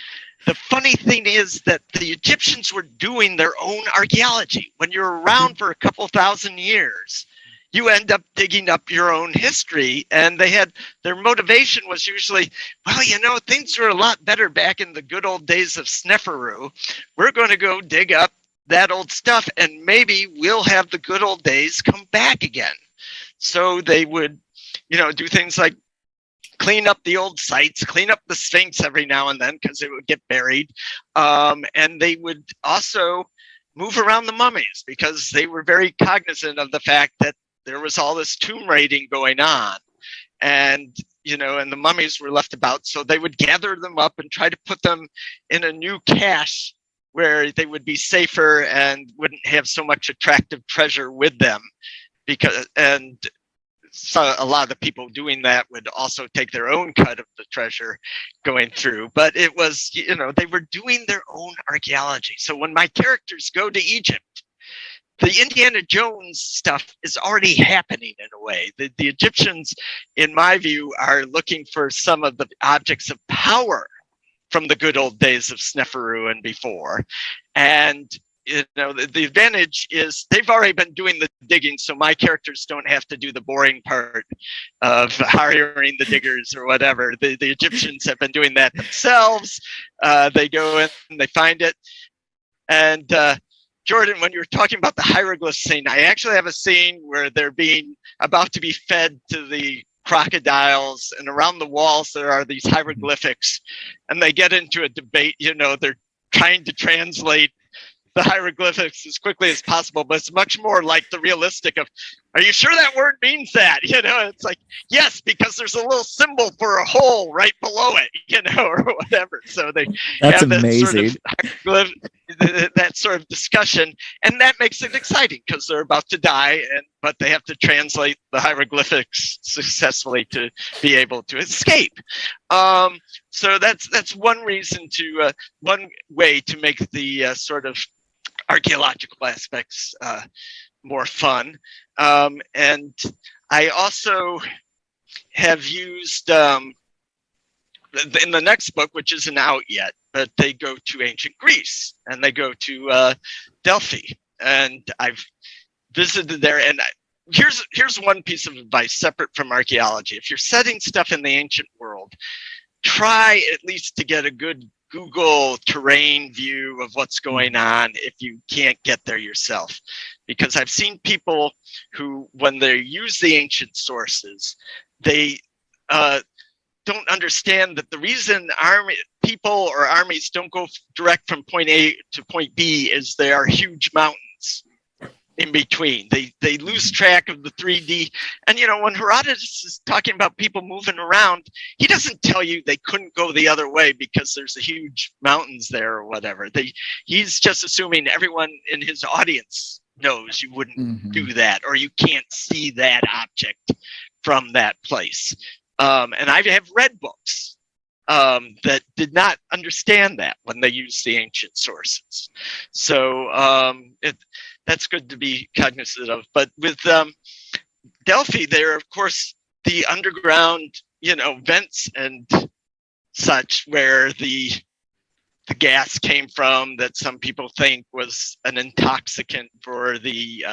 the funny thing is that the Egyptians were doing their own archaeology. When you're around for a couple thousand years, you end up digging up your own history. And their motivation was usually, well, you know, things were a lot better back in the good old days of Sneferu. We're going to go dig up that old stuff, and maybe we'll have the good old days come back again. So they would, do things like clean up the old sites, clean up the Sphinx every now and then because it would get buried. And they would also move around the mummies because they were very cognizant of the fact that there was all this tomb raiding going on. And the mummies were left about. So they would gather them up and try to put them in a new cache where they would be safer and wouldn't have so much attractive treasure with them. So a lot of the people doing that would also take their own cut of the treasure going through. But it was, they were doing their own archaeology. So when my characters go to Egypt, the Indiana Jones stuff is already happening in a way. The Egyptians, in my view, are looking for some of the objects of power from the good old days of Sneferu and before. And the advantage is they've already been doing the digging, so my characters don't have to do the boring part of hiring the diggers or whatever. The Egyptians have been doing that themselves. They go in and they find it. And Jordan, when you were talking about the hieroglyph scene, I actually have a scene where they're about to be fed to the crocodiles, and around the walls there are these hieroglyphics, and they get into a debate. They're trying to translate the hieroglyphics as quickly as possible, but it's much more like the realistic of, are you sure that word means that? It's like, yes, because there's a little symbol for a hole right below it, or whatever. So they That's have that amazing. sort of that sort of discussion, and that makes it exciting because they're about to die, but they have to translate the hieroglyphics successfully to be able to escape. So that's one reason to one way to make the sort of archaeological aspects more fun. And I also have used in the next book, which isn't out yet, but they go to ancient Greece and they go to Delphi, and I've visited there. And here's one piece of advice separate from archaeology: if you're setting stuff in the ancient world, try at least to get a good Google terrain view of what's going on if you can't get there yourself. Because I've seen people who, when they use the ancient sources, they don't understand that the reason people or armies don't go direct from point A to point B is there are huge mountains in between. They lose track of the 3D. And, when Herodotus is talking about people moving around, he doesn't tell you they couldn't go the other way because there's a huge mountains there or whatever. He's just assuming everyone in his audience knows you wouldn't do that, or you can't see that object from that place. And I have read books that did not understand that when they used the ancient sources. So that's good to be cognizant of. But with Delphi, there are, of course, the underground, vents and such where the gas came from that some people think was an intoxicant for the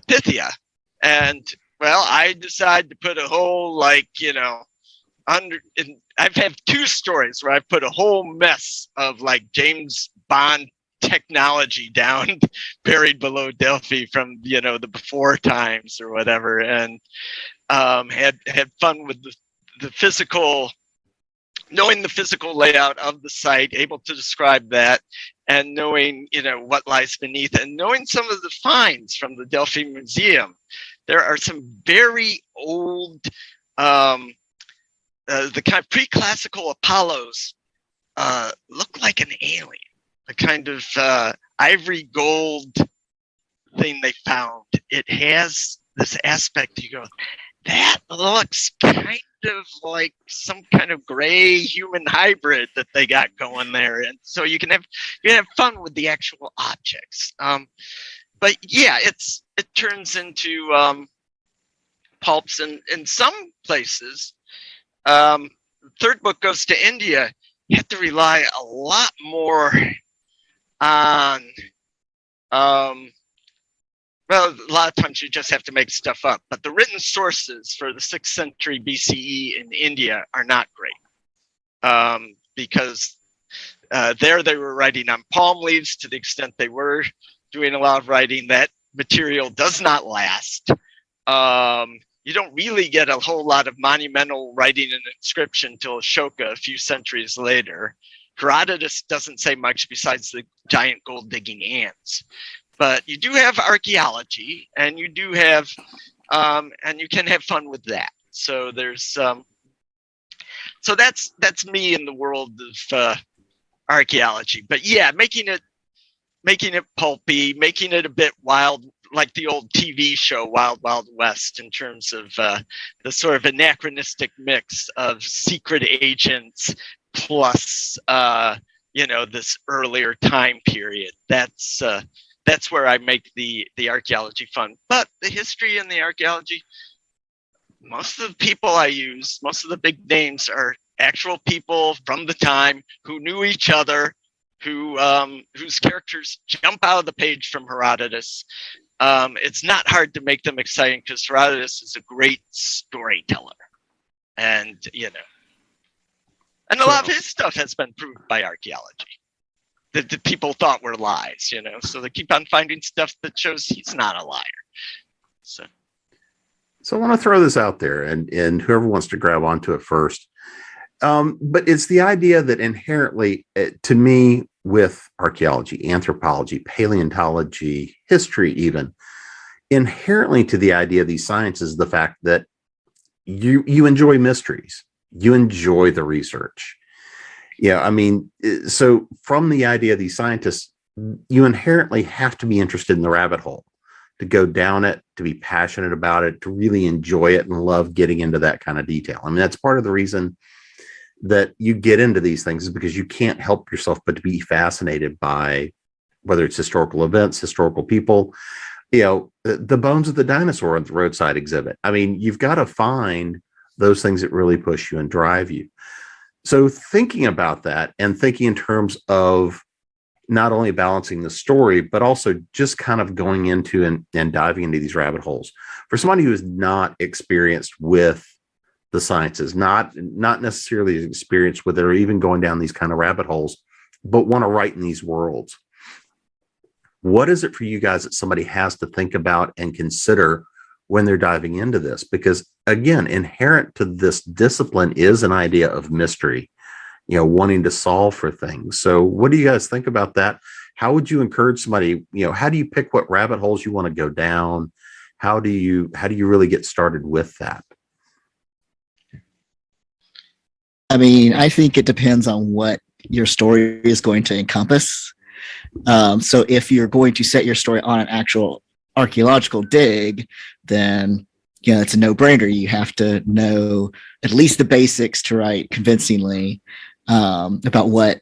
Pythia. And well, I decided to put a whole, I've had 2 stories where I've put a whole mess of James Bond technology down, buried below Delphi from, the before times or whatever, and had fun with the physical, knowing the physical layout of the site, able to describe that, and knowing, what lies beneath, and knowing some of the finds from the Delphi Museum. There are some very old, the kind of pre-classical Apollos look like an alien. The kind of ivory gold thing they found. It has this aspect, you go, that looks kind of like some kind of gray human hybrid that they got going there. And so you can have fun with the actual objects. But yeah, it turns into pulps in some places. Third book goes to India. You have to rely a lot more on, well, a lot of times you just have to make stuff up. But the written sources for the 6th century BCE in India are not great, because there they were writing on palm leaves to the extent they were doing a lot of writing. That material does not last. You don't really get a whole lot of monumental writing and inscription till Ashoka a few centuries later. Herodotus doesn't say much besides the giant gold digging ants. But you do have archaeology, and you do have, and you can have fun with that. So there's, so that's me in the world of archaeology. But yeah, making it pulpy, making it a bit wild, like the old TV show Wild Wild West, in terms of the sort of anachronistic mix of secret agents plus this earlier time period. That's where I make the archaeology fun. But the history and the archaeology, most of the people I use, most of the big names are actual people from the time who knew each other, whose characters jump out of the page from Herodotus. It's not hard to make them exciting because Herodotus is a great storyteller, and and a lot of his stuff has been proved by archaeology that people thought were lies. So they keep on finding stuff that shows he's not a liar. So I want to throw this out there, and whoever wants to grab onto it first. But it's the idea that inherently, to me, with archaeology, anthropology, paleontology, history, even inherently to the idea of these sciences, the fact that you enjoy mysteries, you enjoy the research. Yeah, I mean, so from the idea of these scientists, you inherently have to be interested in the rabbit hole to go down it, to be passionate about it, to really enjoy it and love getting into that kind of detail. I mean, that's part of the reason that you get into these things, is because you can't help yourself but to be fascinated by whether it's historical events, historical people, the bones of the dinosaur at the roadside exhibit. I mean, you've got to find those things that really push you and drive you. So thinking about that and thinking in terms of not only balancing the story, but also just kind of going into and diving into these rabbit holes. For somebody who is not experienced with the sciences, not necessarily experienced with it or even going down these kind of rabbit holes, but want to write in these worlds, what is it for you guys that somebody has to think about and consider when they're diving into this? Because again, inherent to this discipline is an idea of mystery, wanting to solve for things. So what do you guys think about that? How would you encourage somebody, how do you pick what rabbit holes you want to go down? How do you really get started with that? I mean, I think it depends on what your story is going to encompass. So if you're going to set your story on an actual archaeological dig, then it's a no-brainer. You have to know at least the basics to write convincingly about what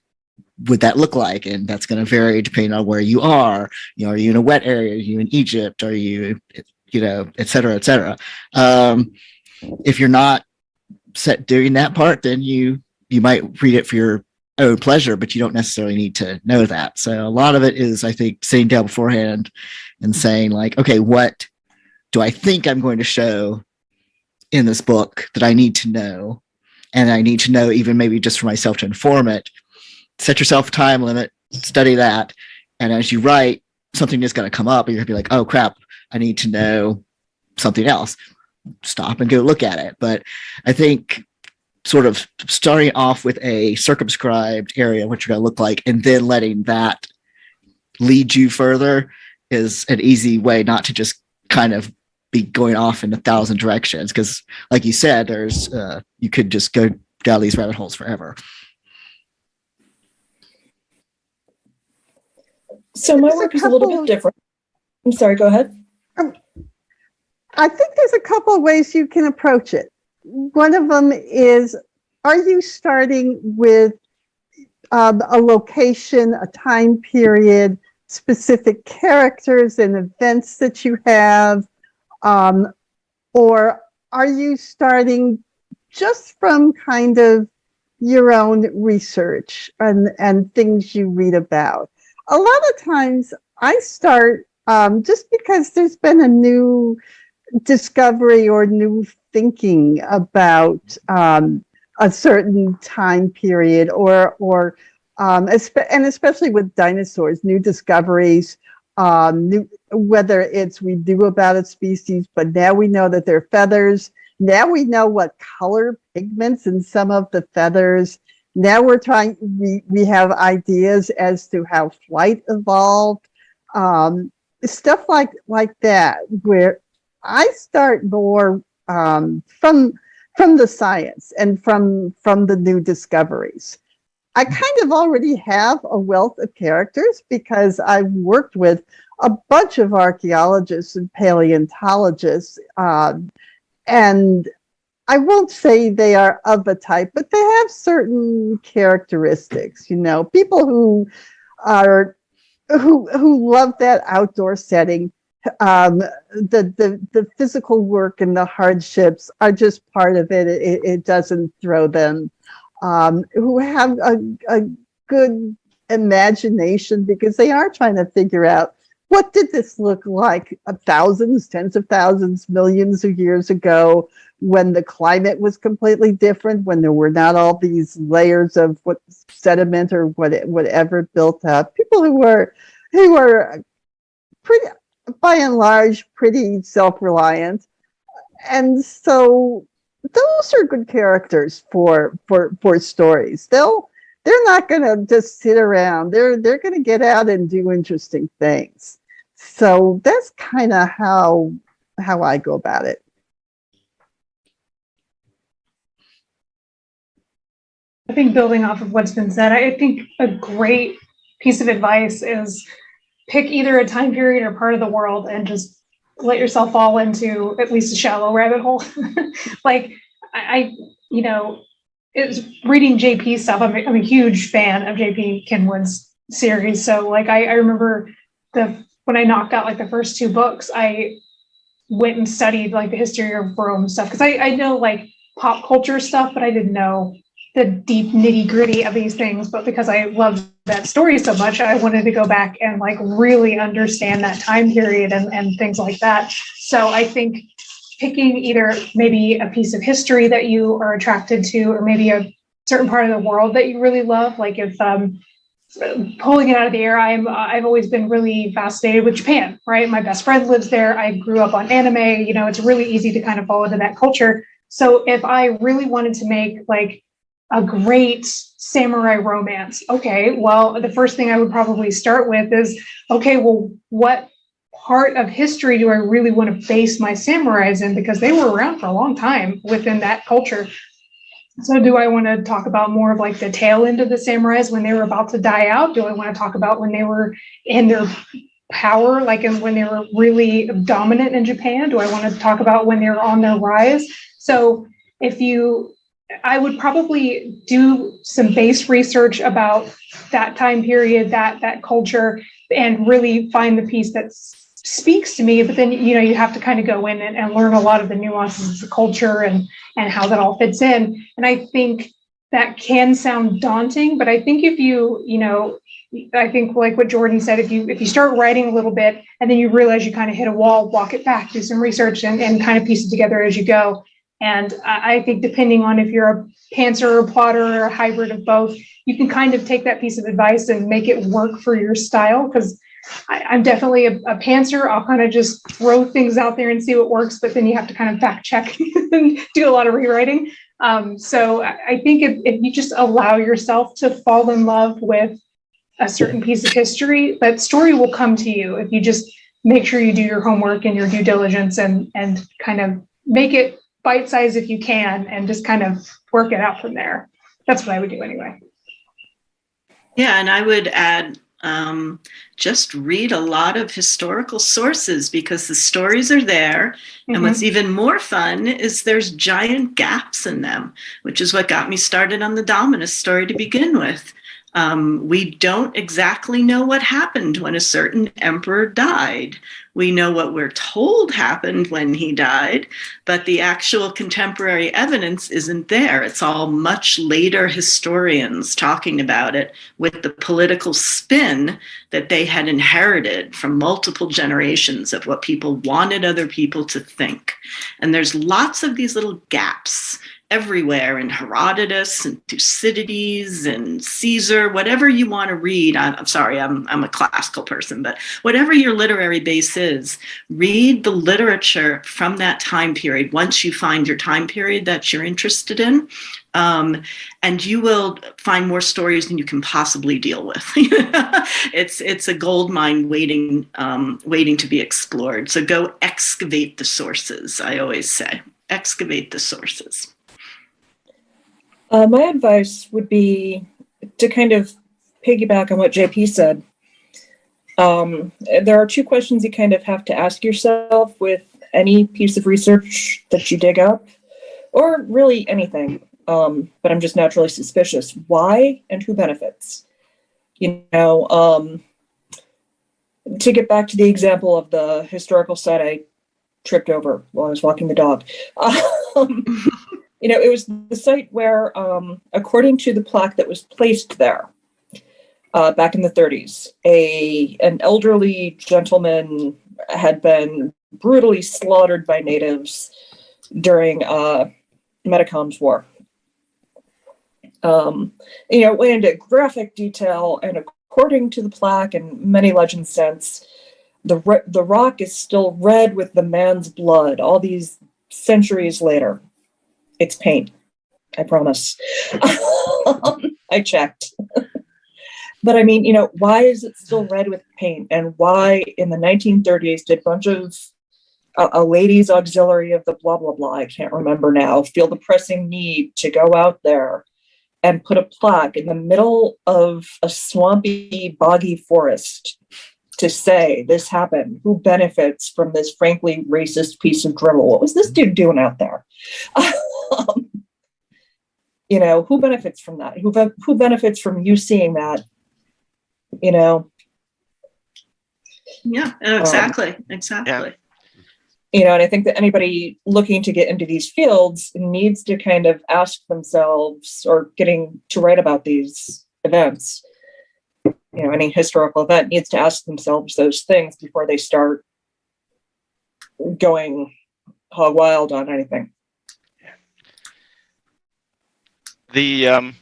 would that look like, and that's going to vary depending on where you are. Are you in a wet area? Are you in Egypt? Are you, et cetera, et cetera. If you're not set doing that part, then you might read it for your own pleasure, but you don't necessarily need to know that. So a lot of it is, I think, sitting down beforehand and saying like, okay, what do I think I'm going to show in this book that I need to know? And I need to know even maybe just for myself to inform it. Set yourself a time limit, study that. And as you write, something is going to come up and you're going to be like, oh crap, I need to know something else. Stop and go look at it. But I think sort of starting off with a circumscribed area, what you're going to look like, and then letting that lead you further is an easy way not to just kind of be going off in 1,000 directions. Because like you said, there's you could just go down these rabbit holes forever. So my work is a little bit different. I'm sorry, go ahead. I think there's a couple of ways you can approach it. One of them is, are you starting with a location, a time period, specific characters and events that you have? Or are you starting just from kind of your own research and things you read about? A lot of times I start just because there's been a new discovery or new thinking about a certain time period or and especially with dinosaurs, new discoveries, whether it's we knew about a species, but now we know that they're feathers. Now we know what color pigments in some of the feathers. Now we have ideas as to how flight evolved, stuff like that, where I start more from the science and from the new discoveries. I kind of already have a wealth of characters because I've worked with a bunch of archaeologists and paleontologists, and I won't say they are of a type, but they have certain characteristics. People who love that outdoor setting. The physical work and the hardships are just part of it. It doesn't throw them. Who have a good imagination because they are trying to figure out, what did this look like thousands, tens of thousands, millions of years ago, when the climate was completely different, when there were not all these layers of sediment or whatever built up. People who were pretty, by and large, pretty self-reliant. And so those are good characters for stories. They're not going to just sit around. They're going to get out and do interesting things. So that's kind of how I go about it. I think building off of what's been said, I think a great piece of advice is pick either a time period or part of the world and just let yourself fall into at least a shallow rabbit hole. Like I you know, it's reading JP stuff. I'm a huge fan of JP Kenwood's series. So like I remember when I knocked out like the first 2 books, I went and studied like the history of Rome stuff, because I know like pop culture stuff, but I didn't know the deep nitty gritty of these things. But because I loved that story so much, I wanted to go back and like really understand that time period and things like that. So I think picking either maybe a piece of history that you are attracted to, or maybe a certain part of the world that you really love. Like if pulling it out of the air, I've always been really fascinated with Japan, right? My best friend lives there. I grew up on anime. You know, it's really easy to kind of fall into that culture. So if I really wanted to make like a great samurai romance, okay, well, the first thing I would probably start with is, okay, well, what part of history do I really want to base my samurais in? Because they were around for a long time within that culture. So do I want to talk about more of like the tail end of the samurais when they were about to die out? Do I want to talk about when they were in their power, like when they were really dominant in Japan? Do I want to talk about when they were on their rise? So I would probably do some base research about that time period, that culture, and really find the piece that speaks to me. But then, you know, you have to kind of go in and learn a lot of the nuances of the culture and how that all fits in. And I think that can sound daunting, but I think if I think like what Jordan said, if you start writing a little bit and then you realize you kind of hit a wall, walk it back, do some research and kind of piece it together as you go. And I think depending on if you're a pantser or a plotter or a hybrid of both, you can kind of take that piece of advice and make it work for your style. Because I'm definitely a pantser. I'll kind of just throw things out there and see what works, but then you have to kind of fact check and do a lot of rewriting. So I think if you just allow yourself to fall in love with a certain piece of history, that story will come to you if you just make sure you do your homework and your due diligence and kind of make it bite-sized if you can and just kind of work it out from there. That's what I would do anyway. Yeah, and I would add, just read a lot of historical sources because the stories are there. Mm-hmm. And what's even more fun is there's giant gaps in them, which is what got me started on the Dominus story to begin with. We don't exactly know what happened when a certain emperor died. We know what we're told happened when he died, but the actual contemporary evidence isn't there. It's all much later historians talking about it with the political spin that they had inherited from multiple generations of what people wanted other people to think. And there's lots of these little gaps everywhere in Herodotus and Thucydides and Caesar, whatever you want to read. I'm sorry, I'm a classical person, but whatever your literary base is, read the literature from that time period once you find your time period that you're interested in. And you will find more stories than you can possibly deal with. It's a gold mine waiting to be explored. So go excavate the sources, I always say. Excavate the sources. My advice would be to kind of piggyback on what JP said. There are 2 questions you kind of have to ask yourself with any piece of research that you dig up, or really anything. But I'm just naturally suspicious. Why and who benefits? To get back to the example of the historical site I tripped over while I was walking the dog. It was the site where, according to the plaque that was placed there back in the 30s, an elderly gentleman had been brutally slaughtered by natives during Metacom's War. It went into graphic detail, and according to the plaque and many legends since, the rock is still red with the man's blood all these centuries later. It's paint, I promise. I checked. But I mean, why is it still red with paint? And why in the 1930s did a bunch of a ladies' auxiliary of the blah, blah, blah, I can't remember now, feel the pressing need to go out there and put a plaque in the middle of a swampy, boggy forest to say this happened, who benefits from this frankly racist piece of drivel? What was this dude doing out there? You know, who benefits from that? Who benefits from you seeing that? You know? Yeah, exactly. Exactly. Yeah. You know, and I think that anybody looking to get into these fields needs to kind of ask themselves, or getting to write about these events, you know, any historical event needs to ask themselves those things before they start going hog wild on anything. The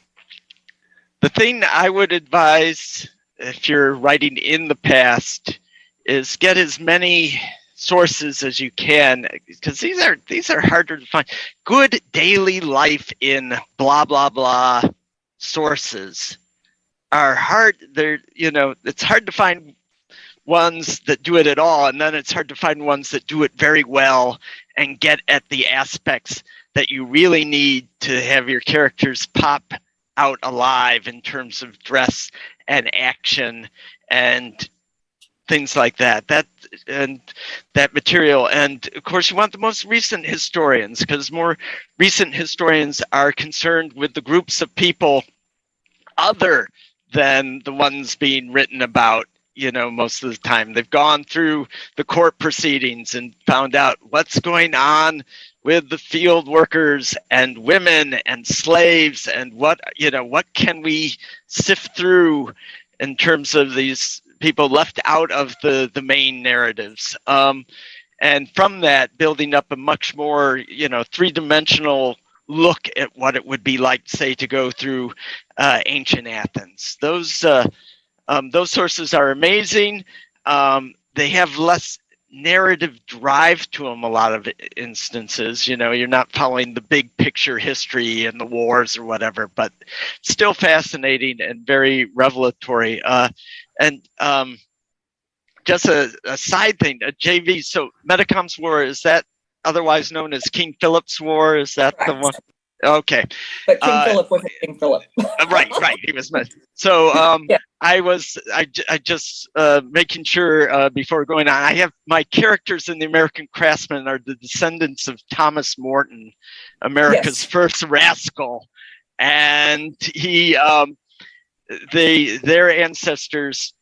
thing I would advise if you're writing in the past is get as many sources as you can, because these are harder to find. Good daily life in blah blah blah sources are hard. They're, you know, it's hard to find ones that do it at all, and then it's hard to find ones that do it very well and get at the aspects that you really need to have your characters pop out alive in terms of dress and action and things like that. That material. And of course, you want the most recent historians, because more recent historians are concerned with the groups of people other than the ones being written about. You know, most of the time they've gone through the court proceedings and found out what's going on with the field workers and women and slaves, and what can we sift through in terms of these people left out of the main narratives. And from that, building up a much more, you know, three-dimensional look at what it would be like, say, to go through ancient Athens. Those sources are amazing. They have less narrative drive to them a lot of instances. You know, you're not following the big picture history and the wars or whatever, but still fascinating and very revelatory. And just a side thing, a JV, so Metacom's War, is that otherwise known as King Philip's War? Is that the one? Okay. But King Philip wasn't King Philip. Right. He was meant. So yeah. I just making sure before going on, I have my characters in the American Craftsman are the descendants of Thomas Morton, America's first rascal. And he, their ancestors,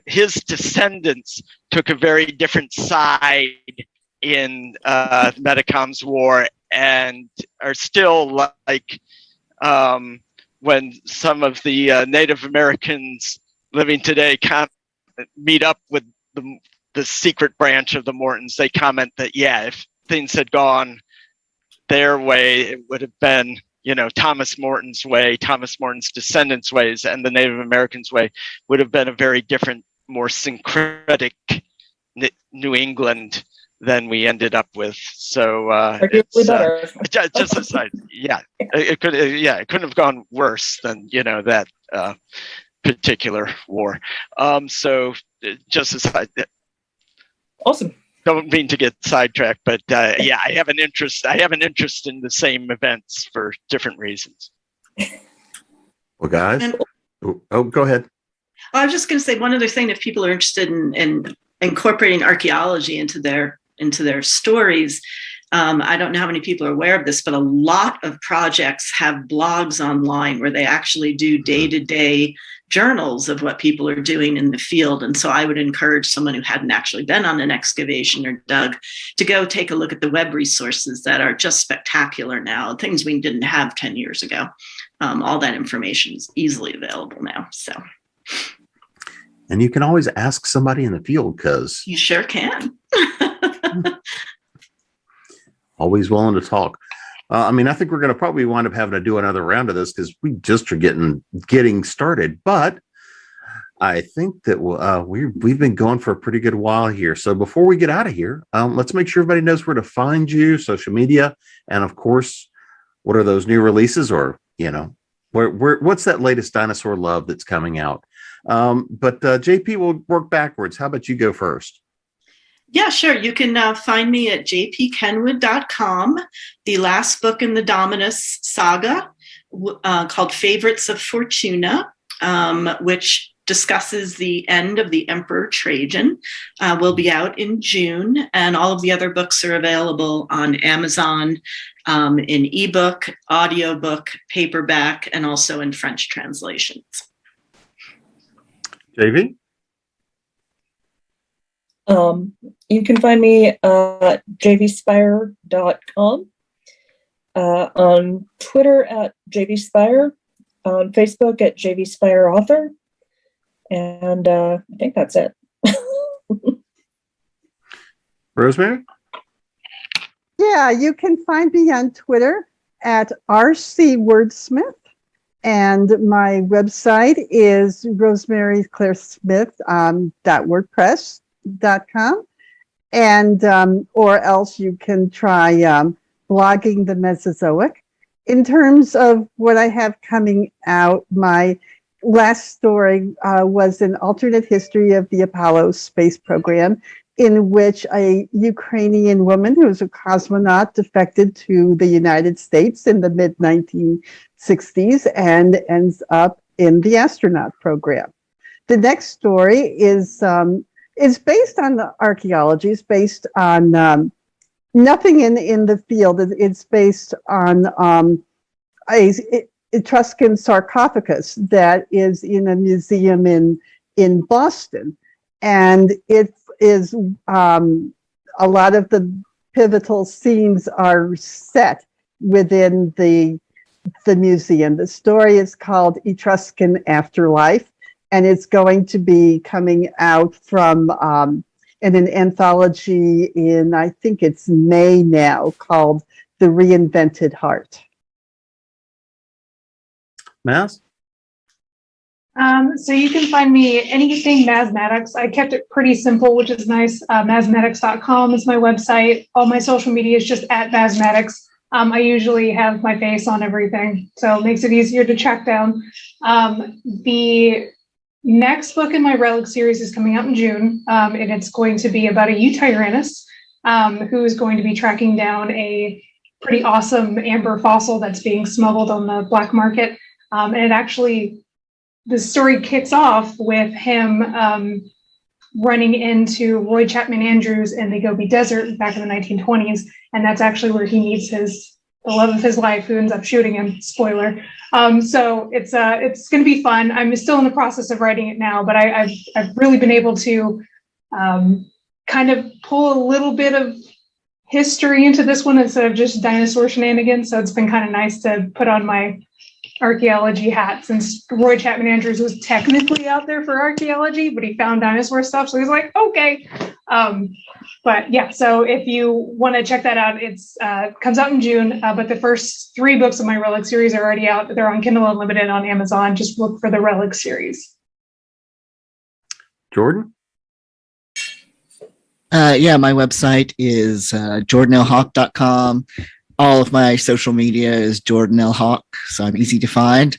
his descendants took a very different side in Metacom's War, and are still like when some of the Native Americans living today meet up with the secret branch of the Mortons, they comment that, yeah, if things had gone their way, it would have been, you know, Thomas Morton's way, Thomas Morton's descendants' ways, and the Native Americans' way would have been a very different, more syncretic New England than we ended up with. So just aside, it couldn't have gone worse than, you know, that particular war. So just aside, awesome. Don't mean to get sidetracked, but I have an interest in the same events for different reasons. Well, guys, go ahead. I was just going to say one other thing. If people are interested in incorporating archaeology into their stories, I don't know how many people are aware of this, but a lot of projects have blogs online where they actually do day-to-day journals of what people are doing in the field. And so I would encourage someone who hadn't actually been on an excavation or dug to go take a look at the web resources that are just spectacular now, things we didn't have 10 years ago. All that information is easily available now. So. And you can always ask somebody in the field, because you sure can. Always willing to talk. I mean, I think we're going to probably wind up having to do another round of this, because we just are getting started. But I think that we've been going for a pretty good while here. So before we get out of here, let's make sure everybody knows where to find you, social media, and of course, what are those new releases, or, you know, what's that latest dinosaur love that's coming out? But JP, will work backwards. How about you go first? Yeah, sure. You can find me at jpkenwood.com. The last book in the Dominus saga called Favorites of Fortuna, which discusses the end of the Emperor Trajan. Will be out in June, and all of the other books are available on Amazon in ebook, audiobook, paperback, and also in French translations. JV? You can find me at jvspeyer.com, on Twitter at jvspeyer, on Facebook at jvspeyerauthor, and I think that's it. Rosemary? Yeah, you can find me on Twitter at rcwordsmith, and my website is rosemaryclairesmith.wordpress.com, and or else you can try blogging the Mesozoic. In terms of what I have coming out, my last story was an alternate history of the Apollo space program, in which a Ukrainian woman who was a cosmonaut defected to the United States in the mid-1960s and ends up in the astronaut program. The next story is based on the archaeology. It's based on nothing in the field. It's based on a Etruscan sarcophagus that is in a museum in Boston, and it is a lot of the pivotal scenes are set within the museum. The story is called Etruscan Afterlife, and it's going to be coming out from in an anthology in, I think it's May now, called The Reinvented Heart. Maz? So you can find me anything Maz Maddox. I kept it pretty simple, which is nice. MazMaddox.com is my website. All my social media is just at Maz Maddox. I usually have my face on everything, so it makes it easier to track down. The next book in my Relic series is coming out in June, and it's going to be about a Eutyrannus who is going to be tracking down a pretty awesome amber fossil that's being smuggled on the black market. And it actually, the story kicks off with him running into Roy Chapman Andrews in the Gobi Desert back in the 1920s, and that's actually where he meets the love of his life, who ends up shooting him. Spoiler. So it's going to be fun. I'm still in the process of writing it now, but I've really been able to kind of pull a little bit of history into this one instead of just dinosaur shenanigans. So it's been kind of nice to put on my archaeology hat, since Roy Chapman Andrews was technically out there for archaeology, but he found dinosaur stuff, so he's like, okay. But yeah, so if you want to check that out, it's comes out in June, but the first 3 books of my Relic series are already out. They're on Kindle Unlimited on Amazon. Just look for the Relic series. Jordan? Yeah, my website is jordanelhack.com. All of my social media is Jordan Elhack, so I'm easy to find.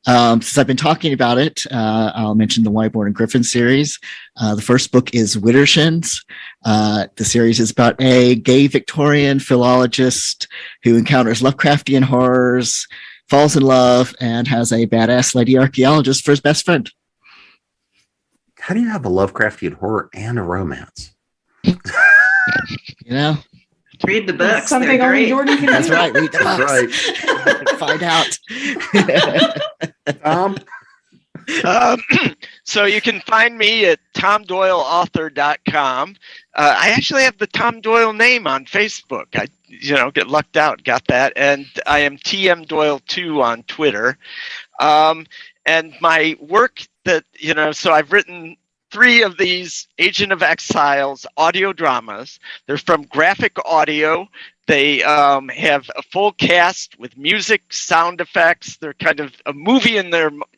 Since I've been talking about it, I'll mention the Wyborn and Griffin series. The first book is Widdershins. The series is about a gay Victorian philologist who encounters Lovecraftian horrors, falls in love, and has a badass lady archaeologist for his best friend. How do you have a Lovecraftian horror and a romance? You know? Read the books. Something only Jordan can That's do. right. Read the books. Right. Find out. So you can find me at tomdoyleauthor.com. I actually have the Tom Doyle name on Facebook. I get lucked out, got that. And I am TM Doyle 2 on Twitter. And my work that, so I've written 3 of these Agent of Exiles audio dramas. They're from Graphic Audio. They have a full cast with music, sound effects. They're kind of a movie in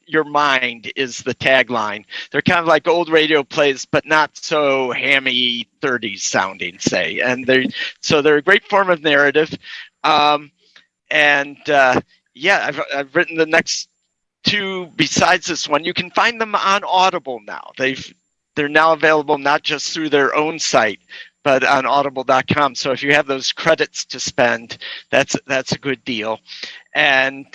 your mind is the tagline. They're kind of like old radio plays, but not so hammy 30s sounding, say. And they're a great form of narrative. I've written the next 2 besides this one. You can find them on Audible now. They're now available not just through their own site, but on audible.com. So if you have those credits to spend, that's a good deal. And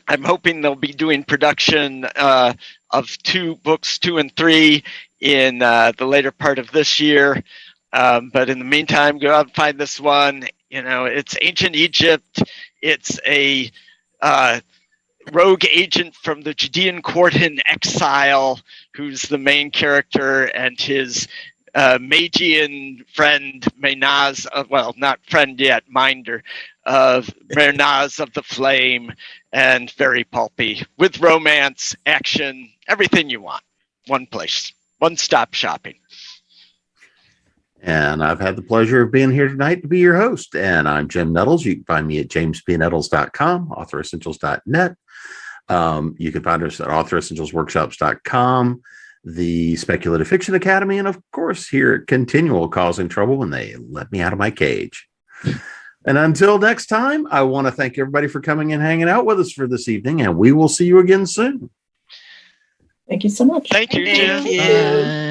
I'm hoping they'll be doing production of 2 books, 2 and 3, in the later part of this year. But in the meantime, go out and find this one. It's ancient Egypt. It's a rogue agent from the Judean court in exile who's the main character, and his Magian friend Maz, well, not friend yet, minder, of Maz of the Flame, and very pulpy, with romance, action, everything you want. One place, one-stop shopping. And I've had the pleasure of being here tonight to be your host. And I'm Jim Nettles. You can find me at jamespnettles.com, authoressentials.net. You can find us at authoressentialsworkshops.com, the Speculative Fiction Academy, and of course here at ConTinual, causing trouble when they let me out of my cage. And until next time, I want to thank everybody for coming and hanging out with us for this evening, and we will see you again soon. Thank you so much. Thank you, Jim. Thank you.